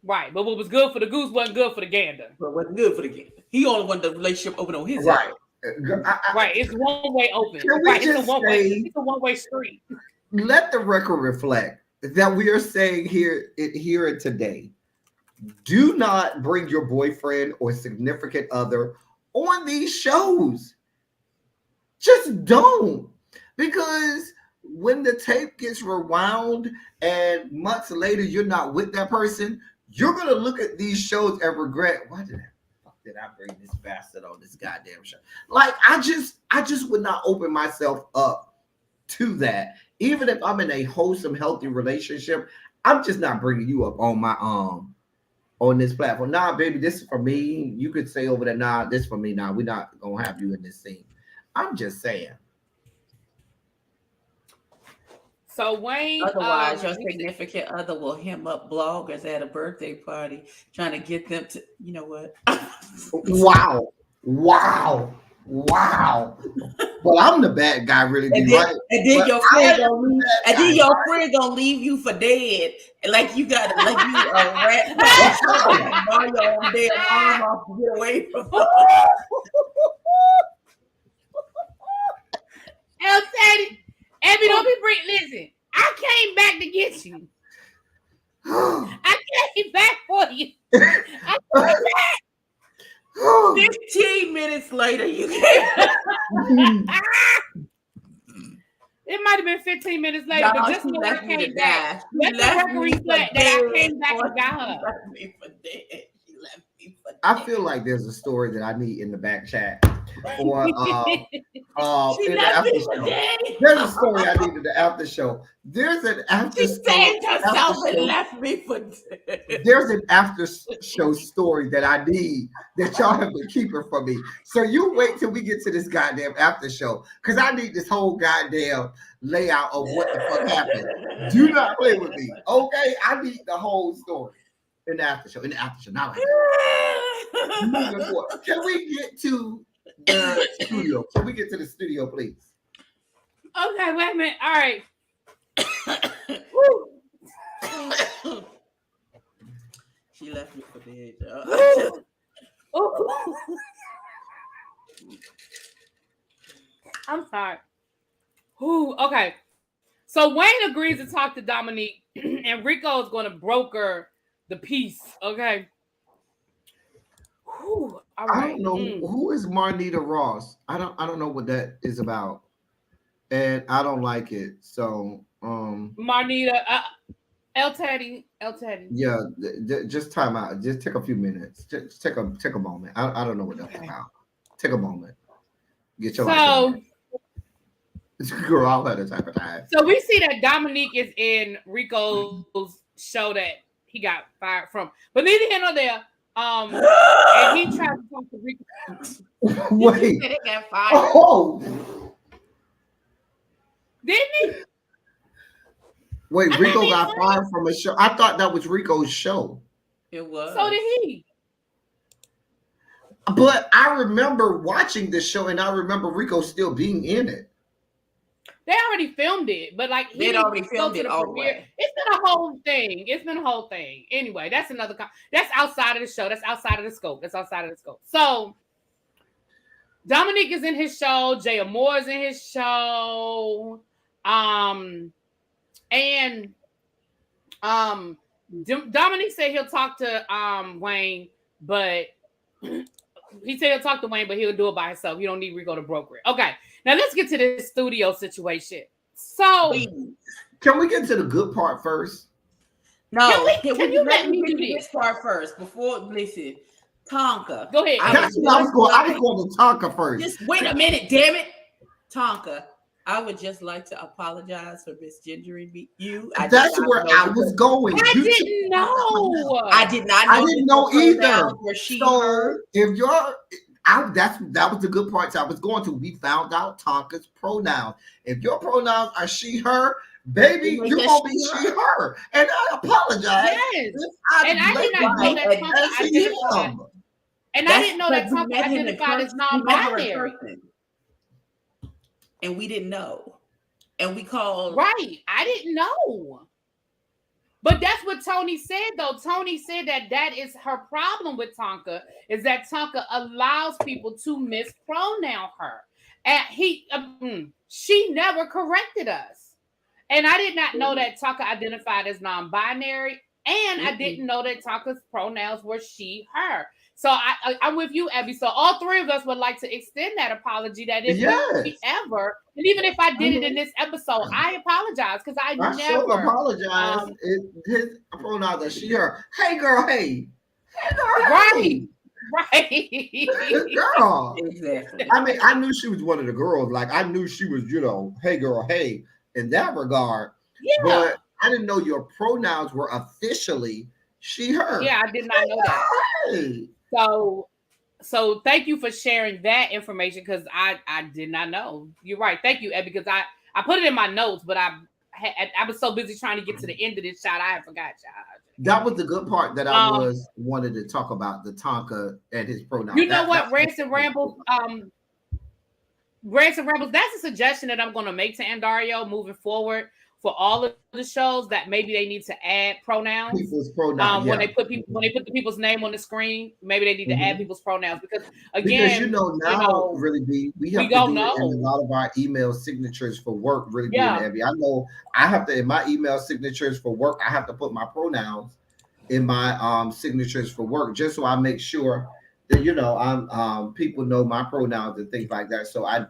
Right. But what was good for the goose wasn't good for the gander. But wasn't good for the gander. He only wanted the relationship open on his right. Right. It's one way open. Right. It's a one-way street. Let the record reflect that we are saying here and today. Do not bring your boyfriend or significant other on these shows. Just don't. Because when the tape gets rewound and months later you're not with that person, you're going to look at these shows and regret, why did I bring this bastard on this goddamn show? Like, I just would not open myself up to that. Even if I'm in a wholesome, healthy relationship, I'm just not bringing you up on my on this platform. Nah, baby, this is for me. You could say over there, nah, this is for me. Nah, we're not gonna have you in this scene. I'm just saying. So Wayne, otherwise your significant other will hem up bloggers at a birthday party, trying to get them to, you know what? Wow. Well, I'm the bad guy, really. And then your friend gonna leave you for dead, like you got like you a rat. Buy your own dead arm off to get away from. El Teddy, Ebbie, don't be listen. I came back to get you. I came back for you. I came back. 15 minutes later, you came. It might have been 15 minutes later, but just when I came back, let the record reflect that I came back and got her. She left me for dead. I feel like there's a story that I need in the back chat. Or in the after show. There's a story I need in the after show. There's an after She saved herself and left me for dead. There's an after show story that I need that y'all have been keeping from me. So you wait till we get to this goddamn after show, because I need this whole goddamn layout of what the fuck happened. Do not play with me, okay? I need the whole story in the after show. Now, moving forward. Can we get to the studio? Can we get to the studio, please? Okay, wait a minute. All right. She left me for dead. I'm sorry. Okay. So Wayne agrees to talk to Dominique, and Rico is going to broker the peace. Okay. All right. I don't know who is Marnita Ross. I don't know what that is about, and I don't like it. So Marnita, El Teddy. Yeah, just time out. Just take a few minutes. Just take a moment. I don't know what that's about. Take a moment. Get your life. Girl, I'll have that type of time. So we see that Dominique is in Rico's show that he got fired from, but neither here nor there. And he tried to talk to Rico. Wait. He got fired. Oh. Didn't he? Wait, Rico got fired from a show. I thought that was Rico's show. It was. So did he. But I remember watching this show, and I remember Rico still being in it. They already filmed it, but like They'd already filmed it all the way. It's been a whole thing. It's been a whole thing. Anyway, that's another. That's outside of the show. That's outside of the scope. That's outside of the scope. So Dominique is in his show. Jay Moore is in his show. Dominique said he'll talk to Wayne, but he said he'll talk to Wayne, but he'll do it by himself. You don't need Rico to broker it. Okay, now let's get to this studio situation. So, can we get to the good part first? No, can you let me do this part first before listen? Tonka. Go ahead. I was going to Tonka first. Just wait a minute, damn it. Tonka, I would just like to apologize for misgendering you. That's where I was going. I didn't know. I did not know. I didn't know either. Where she, so her. If you're, that was the good part. I was going to. We found out Tonka's pronouns. If your pronouns are she, her, baby, you're gonna be she, her. And I apologize. Yes. And I did not know that Tonka identified. And I didn't know that Tonka identified as non-binary. And we didn't know. And we called. Right. I didn't know. But that's what Tony said, though. Tony said that is her problem with Tonka, is that Tonka allows people to mispronoun her. And she never corrected us. And I did not know that Tonka identified as non-binary. And I didn't know that Tonka's pronouns were she, her. So I'm with you, Ebbie. So all three of us would like to extend that apology that if we ever, and even if I did it in this episode, I apologize because I never sure apologize. His pronouns are she, her. Hey, girl, hey. Hey, girl, hey. Right. Girl. Exactly. I mean, I knew she was one of the girls. Like, I knew she was, hey, girl, hey, in that regard. Yeah. But I didn't know your pronouns were officially she, her. Yeah, I did not know that. Hey. So thank you for sharing that information because I did not know. You're right. Thank you, Ed, because I put it in my notes, but I was so busy trying to get to the end of this shot, I forgot, y'all. That was the good part that I wanted to talk about, the Tonka and his pronouns. You know what, Rants and Rambles, that's a suggestion that I'm going to make to Andario moving forward. For all of the shows, that maybe they need to add pronouns. People's pronouns. When they put the people's name on the screen, maybe they need to add people's pronouns because again, now, really be we have to do it in a lot of our email signatures for work. Really be in Ebbie. I know I have to in my email signatures for work. I have to put my pronouns in my signatures for work just so I make sure that I'm people know my pronouns and things like that. So I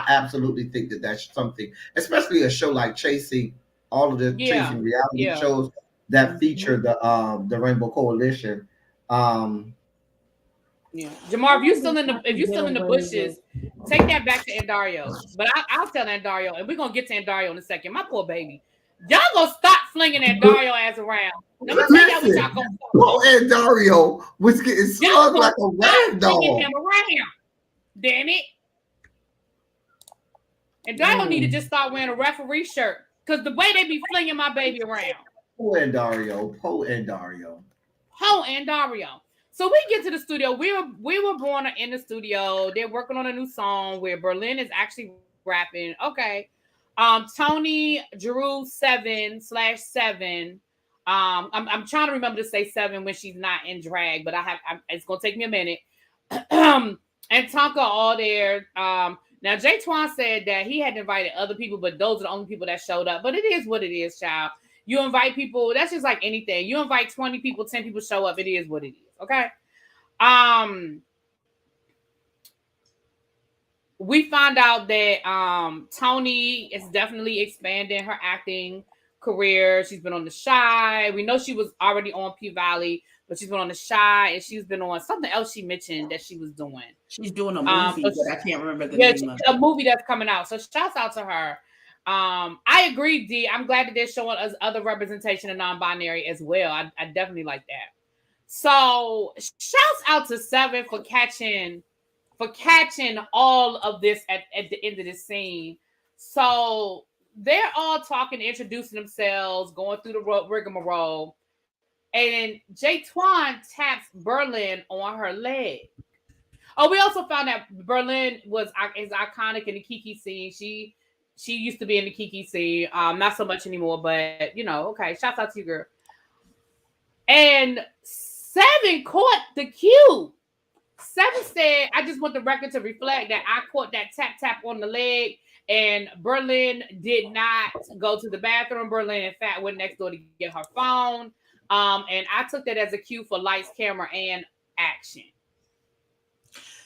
absolutely think that that's something, especially a show like Chasing, all of the Chasing reality shows that feature the Rainbow Coalition. Jamar, if you're still in the bushes, take that back to Andario. But I'll tell Andario, and we're gonna get to Andario in a second. My poor baby, y'all gonna stop flinging Andario ass around. Let me tell y'all what y'all gonna do. Poor Andario was getting slugged like a rag doll. Him around. Damn it. And Dario need to just start wearing a referee shirt because the way they be flinging my baby around. Poor Andario. So we get to the studio. We were born in the studio. They're working on a new song where Berlin is actually rapping. Okay. Tony Drew 7/7. I'm trying to remember to say 7 when she's not in drag, but it's gonna take me a minute. And Tonka all there. Now, Jay Twan said that he had invited other people, but those are the only people that showed up. But it is what it is, child. You invite people. That's just like anything. You invite 20 people, 10 people show up. It is what it is. Okay. We found out that Tony is definitely expanding her acting career. She's been on The Shy. We know she was already on P-Valley, but she's been on The Shy, and she's been on something else she mentioned that she was doing. She's doing a movie, but I can't remember the name of it. A movie that's coming out. So shouts out to her. I agree, D. I'm glad that they're showing us other representation of non-binary as well. I definitely like that. So shouts out to Seven for catching all of this at the end of the scene. So they're all talking, introducing themselves, going through the rigmarole. And Jay Twan taps Berlin on her leg. Oh, we also found that Berlin is iconic in the Kiki scene. She She used to be in the Kiki scene. Not so much anymore, but you know, okay. Shouts out to you, girl. And 7 caught the cue. 7 said, I just want the record to reflect that I caught that tap on the leg, and Berlin did not go to the bathroom. Berlin, in fact, went next door to get her phone. And I took that as a cue for lights, camera, and action.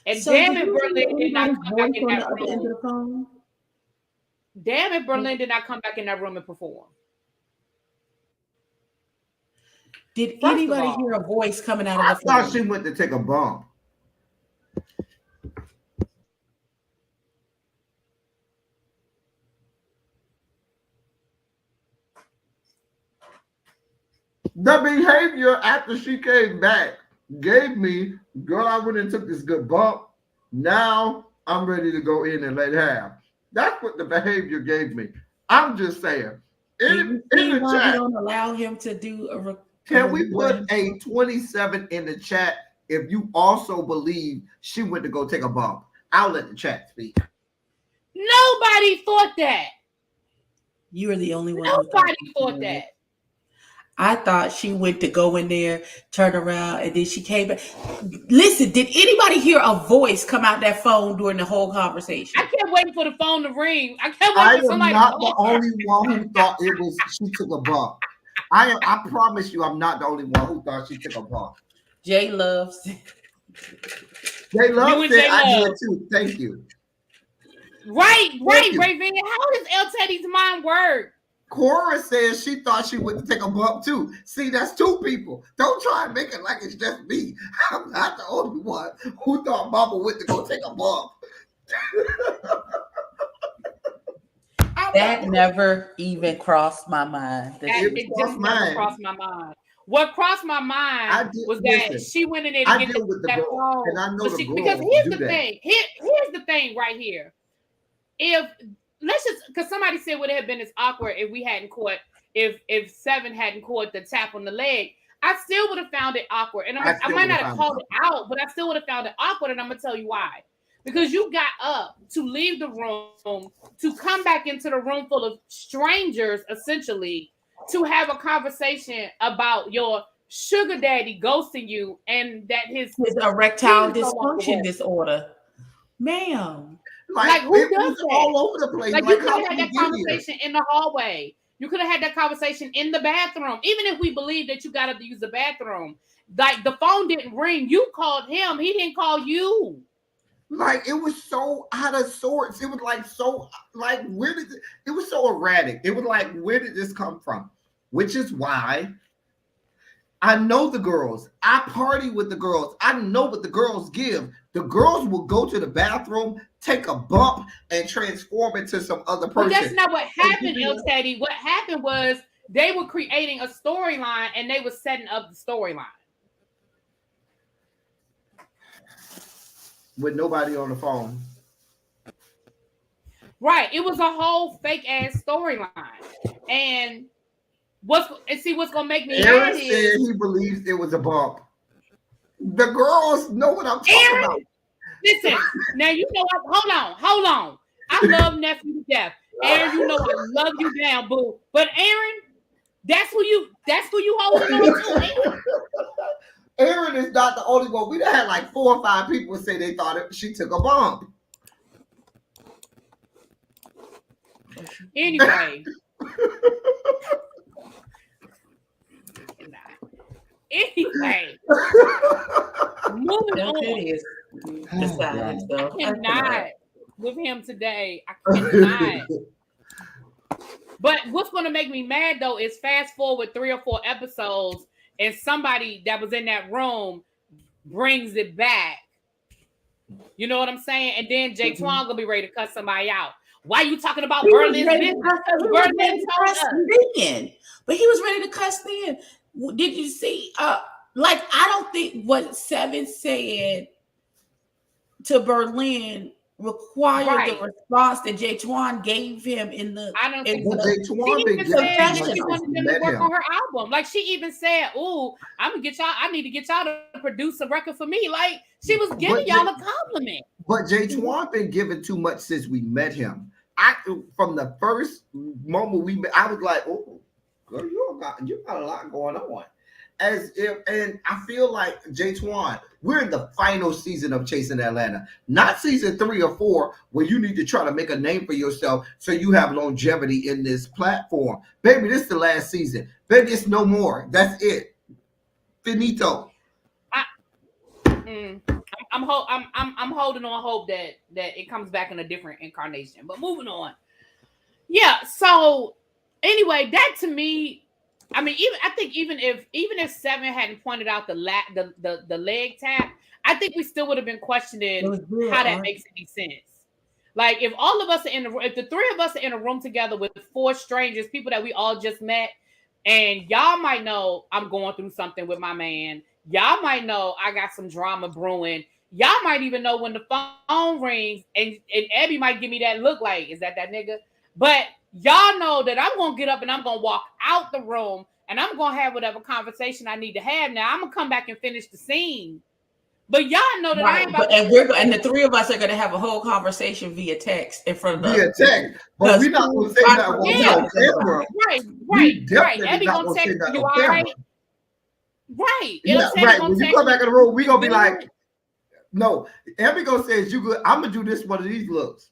And So damn did it, you Berlin hear did not anybody's come back voice in on that the other end of room. the phone? Damn it, Berlin did not come back in that room and perform. Did First of anybody all, hear a voice coming out I of the thought phone? she went to take a bump. The behavior after she came back gave me, girl, I went and took this good bump. Now I'm ready to go in and let have. That's what the behavior gave me. I'm just saying. In the why chat, we don't allow him to do a can we put a 27 in the chat if you also believe she went to go take a bump? I'll let the chat speak. nobody thought that. You are the only one. Nobody thought that. I thought she went to go in there, turn around, and then she came back. Listen, did anybody hear a voice come out that phone during the whole conversation? I kept waiting for the phone to ring. I kept I waiting for am somebody not to the call her. only one who thought it was she took a bump. I promise you, I'm not the only one who thought she took a bump. Jay loves. They You love and it. J I Love. did too. Thank you. Right, you. Raven. How does El Teddy's mind work? Cora says she thought she went to take a bump too. See, that's 2 people. Don't try and make it like it's just me. I'm not the only one who thought Mama went to go take a bump. That never even crossed my mind. It just never crossed my mind. What crossed my mind was that she went in there to get that phone. And I know the girl because here's the thing. Here's the thing right here. Because somebody said would it have been as awkward if we hadn't caught, if 7 hadn't caught the tap on the leg. I still would have found it awkward. And I might not have called it out, but I still would have found it awkward. And I'm going to tell you why. Because you got up to leave the room, to come back into the room full of strangers, essentially, to have a conversation about your sugar daddy ghosting you and that his erectile dysfunction disorder. Ma'am. Like who does that? All over the place. Like you could have had that conversation in the hallway. You could have had that conversation in the bathroom. Even if we believe that you got to use the bathroom, like the phone didn't ring. You called him. He didn't call you. Like it was so out of sorts. It was like so like it was so erratic. It was like, where did this come from? Which is why I know the girls. I party with the girls. I know what the girls give. The girls will go to the bathroom, take a bump, and transform into some other person. But that's not what happened, El Teddy. What happened was they were creating a storyline and they were setting up the storyline. With nobody on the phone. Right. It was a whole fake ass storyline. And what's gonna make me Aaron mad said is he believes it was a bump. The girls know what I'm talking about. Listen, now you know what? Hold on. I love nephew to death. Aaron, you know I love you down, boo. But Aaron, that's who you holding on to. Aaron is not the only one. We done had like 4 or 5 people say they thought she took a bump. Anyway. Moving on. I cannot with him today. I cannot. But what's going to make me mad though is fast forward 3 or 4 episodes and somebody that was in that room brings it back. You know what I'm saying? And then Jay Twan gonna be ready to cut somebody out. Why are you talking about Berlin's business? But he was ready to cuss then. Did you see? Like I don't think what 7 said to Berlin required the response that Jay Twan gave him in the. I don't think so. Jay Twan she even said that she wanted them to work on her album. Like she even said, "Ooh, I'm gonna get y'all. I need to get y'all to produce a record for me." Like she was giving y'all a compliment. But Jay Twan been giving too much since we met him. from the first moment we met, I was like, oh, girl, you got a lot going on. As if, and I feel like Jay Twan, we're in the final season of Chasing Atlanta, not season 3 or 4, where you need to try to make a name for yourself so you have longevity in this platform. Baby, this is the last season. Baby, it's no more. That's it. Finito. I'm holding on hope that it comes back in a different incarnation. But moving on. Yeah. So anyway, that to me. I mean, even if 7 hadn't pointed out the leg tap, I think we still would have been questioning how that makes any sense. Like if all of us are if the 3 of us are in a room together with 4 strangers, people that we all just met, and y'all might know I'm going through something with my man. Y'all might know I got some drama brewing. Y'all might even know when the phone rings and Ebbie might give me that look like, is that nigga? But y'all know that I'm going to get up and I'm going to walk out the room and I'm going to have whatever conversation I need to have. Now, I'm going to come back and finish the scene. But y'all know that I ain't about and the 3 of us are going to have a whole conversation via text in front of us. Via text. But we're not going to say that on camera. Right. Ebbie going to text you, all right? Right. Yeah, right. When you come back in the room, we're going to be like, no, Ebbie going to say, you good. I'm going to do this one of these looks.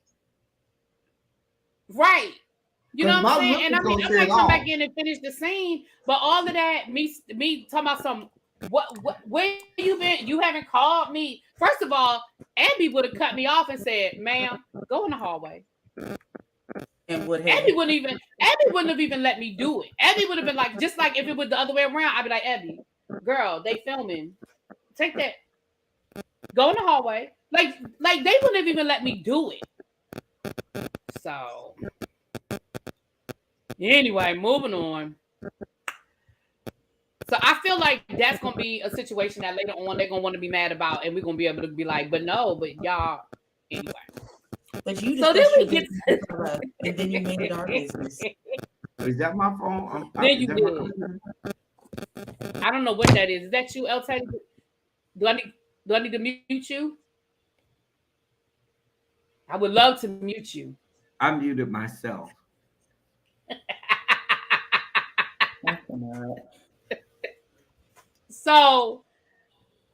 Right. You know what I'm saying? And I mean, I might come back in and finish the scene, but all of that, me talking about some, where you been? You haven't called me. First of all, Abby would have cut me off and said, ma'am, go in the hallway. And Abby wouldn't have even let me do it. Abby would have been like, just like if it was the other way around, I'd be like, Abby, girl, they filming. Take that. Go in the hallway. Like they wouldn't have even let me do it. So anyway, moving on. So I feel like that's gonna be a situation that later on they're gonna want to be mad about, and we're gonna be able to be like, but y'all anyway. But you so then we get and then you made it our business. Is that my phone? Then you did. I don't know what that is. Is that you, El Teddy? Do I need to mute you? I would love to mute you. I muted myself. So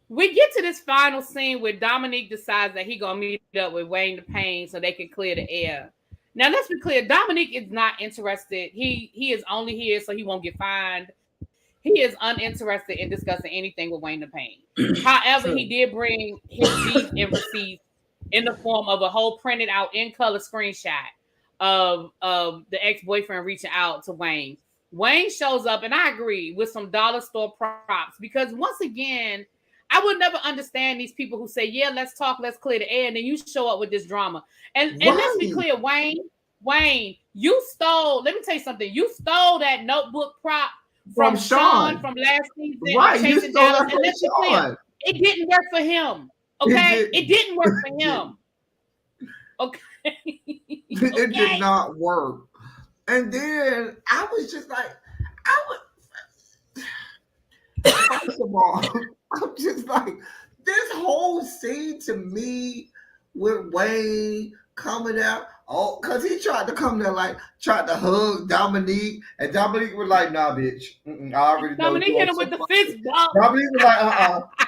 we get to this final scene where Dominique decides that he gonna meet up with Wayne the Pain so they can clear the air. Now let's be clear, Dominique is not interested. He is only here so he won't get fined. He is uninterested in discussing anything with Wayne the Pain. However, he did bring his beef and receipts in the form of a whole printed out in color screenshot of the ex-boyfriend reaching out to Wayne. Wayne shows up, and I agree, with some dollar store props, because once again, I would never understand these people who say, yeah, let's talk, let's clear the air, and then you show up with this drama. And let's be clear, Wayne, you stole, let me tell you something, you stole that notebook prop from Sean from last season. Right, you stole that from Sean. It didn't work for him. Okay? It didn't work for him. Okay? It did not work. And then I was just like, first of all, I'm just like, this whole scene to me with Wayne coming out, because he tried to come there, tried to hug Dominique, and Dominique was like, nah, bitch. I already know. Dominique hit him with the fist bump. Dominique was like,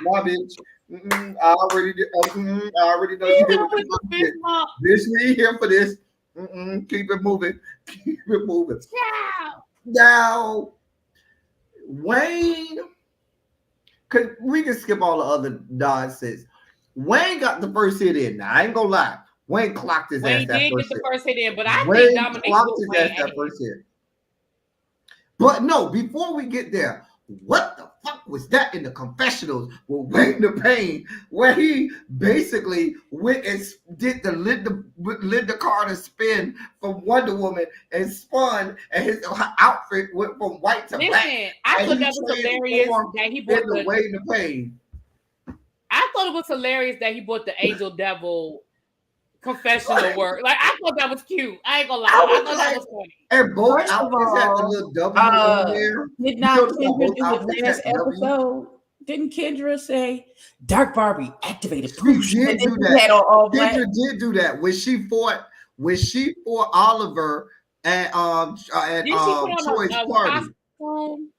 nah, bitch. I already know you hit him with the fist bump. Bitch, we ain't here for this. Keep it moving. Keep it moving. Yeah. Now, Wayne, because we can skip all the other nonsense. Wayne got the first hit in. Now, I ain't gonna lie. Wayne clocked his ass that first hit. Wayne did get the first hit in, but I think Dominique clocked his ass that first hit. But no, before we get there, what the fuck was that in the confessionals with Wayne the Pain, where he basically went and did the Linda Carter spin from Wonder Woman and spun, and his outfit went from white to black. I thought that was hilarious that he bought the Wayne the Pain. I thought it was hilarious that he bought the Angel Devil confessional work. Like, I thought that was cute. I ain't gonna lie. I thought that was funny. And both outfits had the little W in there. Did not Kendra do it last episode? Didn't Kendra say, Dark Barbie activated? She did do that. Kendra did do that when she fought when she fought Oliver at Did she put on Troy's a party. costume?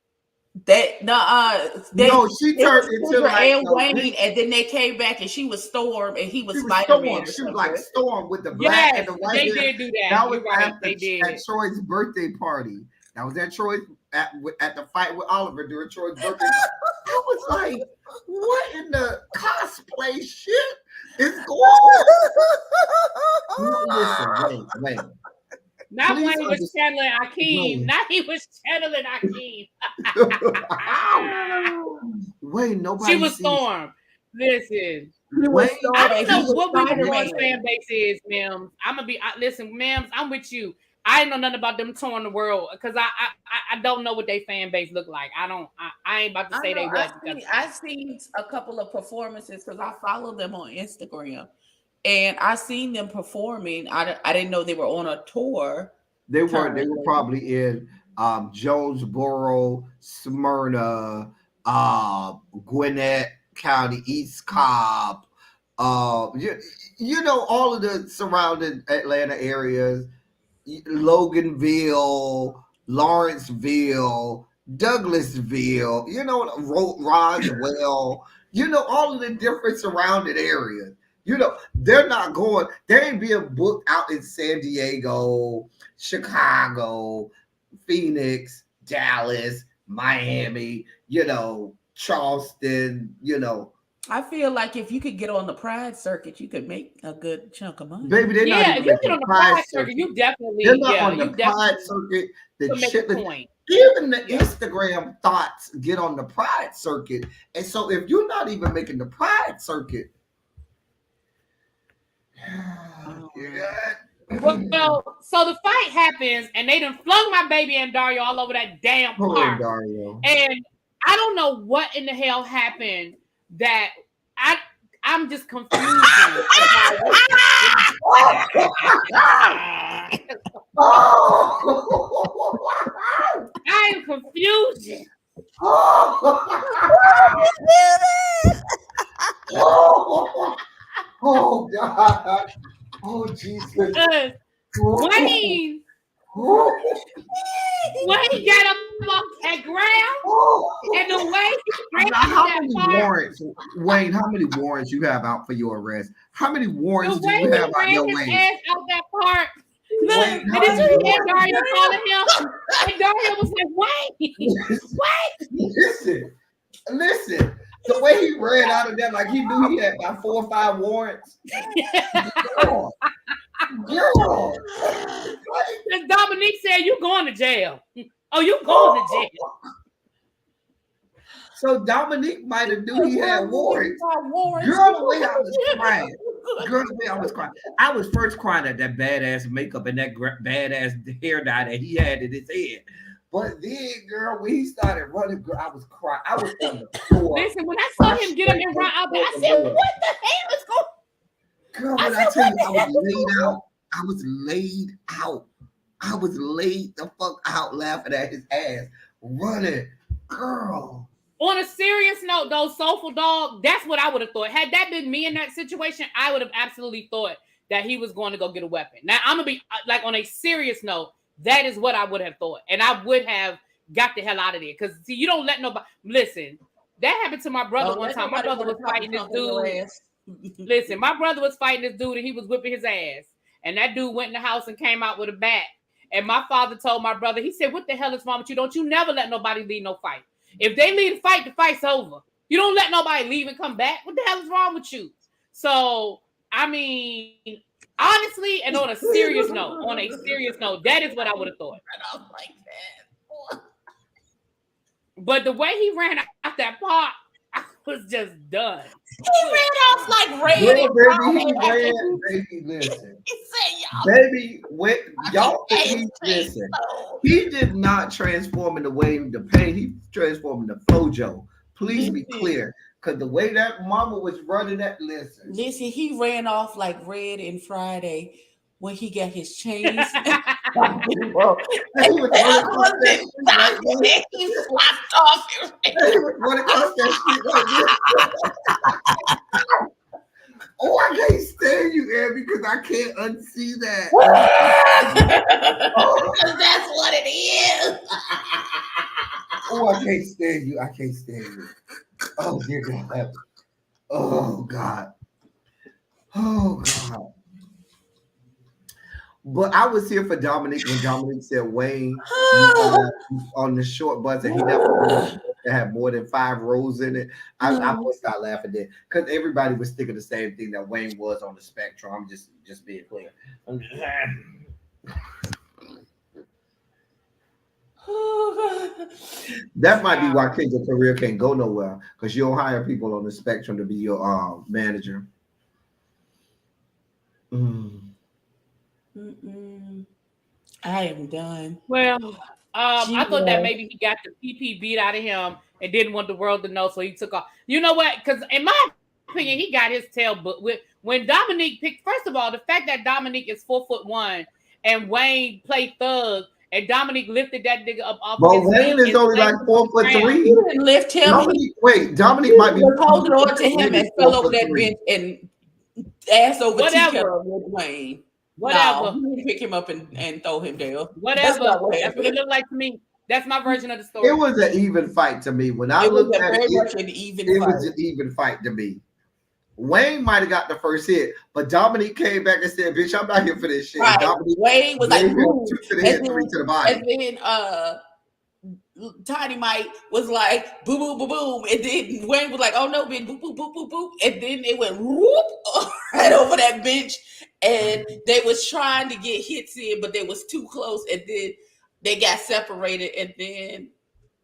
No, she turned into like and Wayne, and then they came back and she was Storm and he was Spider-Man. She was like Storm with the black and the white they hair. did do that. That was right. after at Troy's birthday party. That was at Troy's at the fight with Oliver during Troy's birthday. I was like, what in the cosplay shit is going on? Listen, wait. Not when he was channeling Akeem. Not he was channeling Akeem. Wait, nobody. She was Storm. Listen. Wait, I don't know what Rico's fan base is, Mims. I'm gonna be listen, Mims. I'm with you. I ain't know nothing about them touring the world because I don't know what their fan base look like. I ain't about to say they was. I've seen a couple of performances because I follow them on Instagram. And I seen them performing. I didn't know they were on a tour. They were probably in Jonesboro, Smyrna, Gwinnett County, East Cobb, you know, all of the surrounding Atlanta areas, Loganville, Lawrenceville, Douglasville, you know, Roswell, you know, all of the different surrounding areas. You know, they're not going, they ain't being booked out in San Diego, Chicago, Phoenix, Dallas, Miami, you know, Charleston, you know. I feel like if you could get on the Pride circuit, you could make a good chunk of money. Baby, they're not if you get on the Pride circuit, you definitely, they're not on the Pride circuit. Even the Instagram thoughts get on the Pride circuit. And so if you're not even making the Pride circuit, well, so the fight happens, and they done flung my baby and Dario all over that damn park. And I don't know what in the hell happened that I'm just confused. I am confused. Oh God! Oh Jesus! Wayne got up off that ground, and the way he ran how many warrants, Wayne? How many warrants you have out for your arrest? How many warrants do you have out your way? Ass out that park. Look, and did you hear Dario calling him? And Dario was like, "Wait, listen." The way he ran out of there, like he knew he had about 4 or 5 warrants. Girl. As Dominique said, you going to jail. Oh, you going to jail. So Dominique might have knew he had warrants. Girl, the way I was crying. I was first crying at that badass makeup and that badass hair dye that he had in his head. But then, girl, when he started running, girl, I was crying. I was on the floor. Listen, when I saw him get up and run out there, I said, what the hell is going on? Girl, when I tell you I was laid out, I was laid the fuck out laughing at his ass, running. Girl. On a serious note, though, Soulful Dog, that's what I would have thought. Had that been me in that situation, I would have absolutely thought that he was going to go get a weapon. Now, I'm going to be, like, on a serious note, that is what I would have thought. And I would have got the hell out of there. Because, see, you don't let nobody... Listen, that happened to my brother one time. My brother was fighting this dude. Listen, my brother was fighting this dude and he was whipping his ass. And that dude went in the house and came out with a bat. And my father told my brother, he said, what the hell is wrong with you? Don't you never let nobody leave no fight. If they leave the fight, the fight's over. You don't let nobody leave and come back. What the hell is wrong with you? So, I mean... Honestly, and on a serious note, that is what I would have thought. I don't like that. But the way he ran out that park, I was just done. He ran off like Ray. Baby, listen. He said, y'all. Baby, y'all listen. He did not transform into Wayne the Pain. He transformed into Flojo. Please be clear. Because the way that mama was running that, listen, he ran off like Red and Friday when he got his chains. He was slapped off. He was running across that street like this. Oh, I can't stand you, Ebbie, because I can't unsee that. Because that's what it is. Oh, I can't stand you. I can't stand you. Oh, dear God. Oh, God. Oh, God. But I was here for Dominique when Dominique said, Wayne, on the short bus, and he never had more than 5 rows in it. I would start laughing there because everybody was thinking the same thing that Wayne was on the spectrum. I'm just being clear. That might be why Kendra career can't go nowhere because you don't hire people on the spectrum to be your manager. I am done. Well, I thought that maybe he got the PP beat out of him and didn't want the world to know, so he took off. You know what? Because in my opinion, he got his tail. But when Dominique picked, first of all, the fact that Dominique is 4'1" and Wayne played thug, and Dominique lifted that nigga up off. But Wayne is only like 4'3". He didn't lift him. Dominique might be holding on to him and fell over that bench and ass over whatever with Wayne. Whatever. No, he pick him up and throw him down. Whatever. That's what it looked like to me. That's my version of the story. It was an even fight to me. When I looked at it, it was an even fight to me. Wayne might have got the first hit, but Dominique came back and said, "Bitch, I'm not here for this shit." Right. Wayne was like, 2 to the head, 3 to the body. And then Tiny Mike was like, boom, boom, boom, boom. And then Wayne was like, oh no, bitch, boop, boop, boop, boop, boop. And then they went whoop right over that bench. And they was trying to get hits in, but they was too close. And then they got separated. And then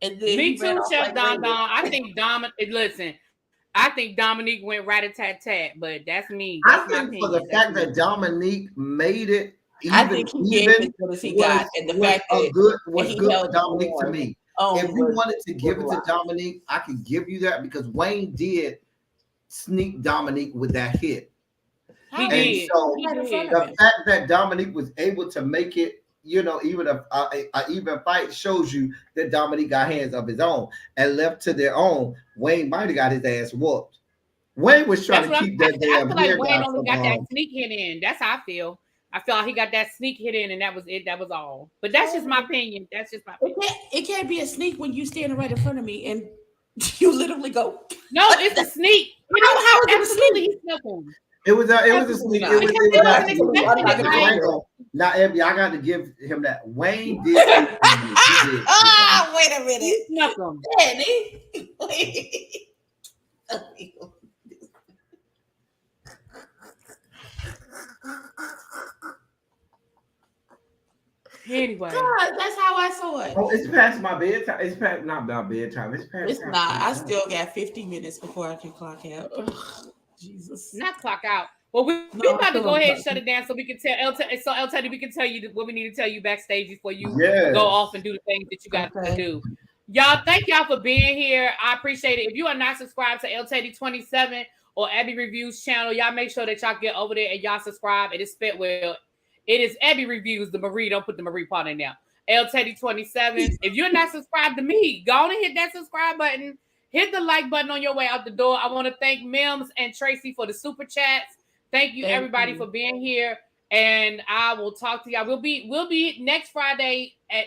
me too, Chef Don Don. I think Dominique went rat-a-tat-tat, but that's me. That's I think for the fact that Dominique made it, I think he gave as good as he got, and the fact that was good for Dominique to me. If you wanted to give it to Dominique, I could give you that because Wayne did sneak Dominique with that hit. He did. So the fact that Dominique was able to make it, even a even fight shows you that Dominique got hands of his own and left to their own. Wayne might have got his ass whooped. Wayne was trying to keep that damn. I feel like Wayne only got that sneak hit in. That's how I feel. I feel like he got that sneak hit in, and that was it. That was all. But that's just my opinion. That's just my opinion. It can't be a sneak when you standing right in front of me and you literally go. No, it's a sneak. How is it a Absolutely, he snuck him. It was a sneak. Now, Ebbie, I got to give him that. Wayne did. Wait a minute. He snuck him. Anyway, God, that's how I saw it. Oh, it's past my bedtime. It's past not my bedtime. It's past. It's not. I still got 50 minutes before I can clock out. Ugh, Jesus. Not clock out. Well, we're about to go ahead and shut it down so we can tell El Teddy, we can tell you what we need to tell you backstage before you go off and do the things that you got to do. Y'all, thank y'all for being here. I appreciate it. If you are not subscribed to El Teddy 27 or Ebbie Reviews channel, y'all make sure that y'all get over there and y'all subscribe. It is spelled well. It is Ebbie Reviews, the Marie. Don't put the Marie part in there. El Teddy 27. If you're not subscribed to me, go on and hit that subscribe button. Hit the like button on your way out the door. I want to thank Mims and Tracy for the super chats. Thank you, everybody, for being here. And I will talk to y'all. We'll be next Friday at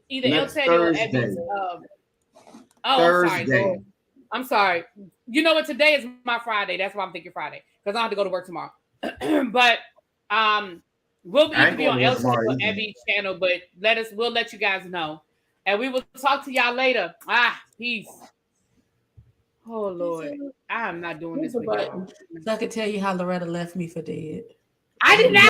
either El Teddy or Ebbie's. Thursday. I'm sorry. You know what? Today is my Friday. That's why I'm thinking Friday because I have to go to work tomorrow. But we'll be on El Teddy or Ebbie's channel. But we'll let you guys know, and we will talk to y'all later. Peace. Oh Lord, I am not doing this with y'all. So I can tell you how Loretta left me for dead. I did not.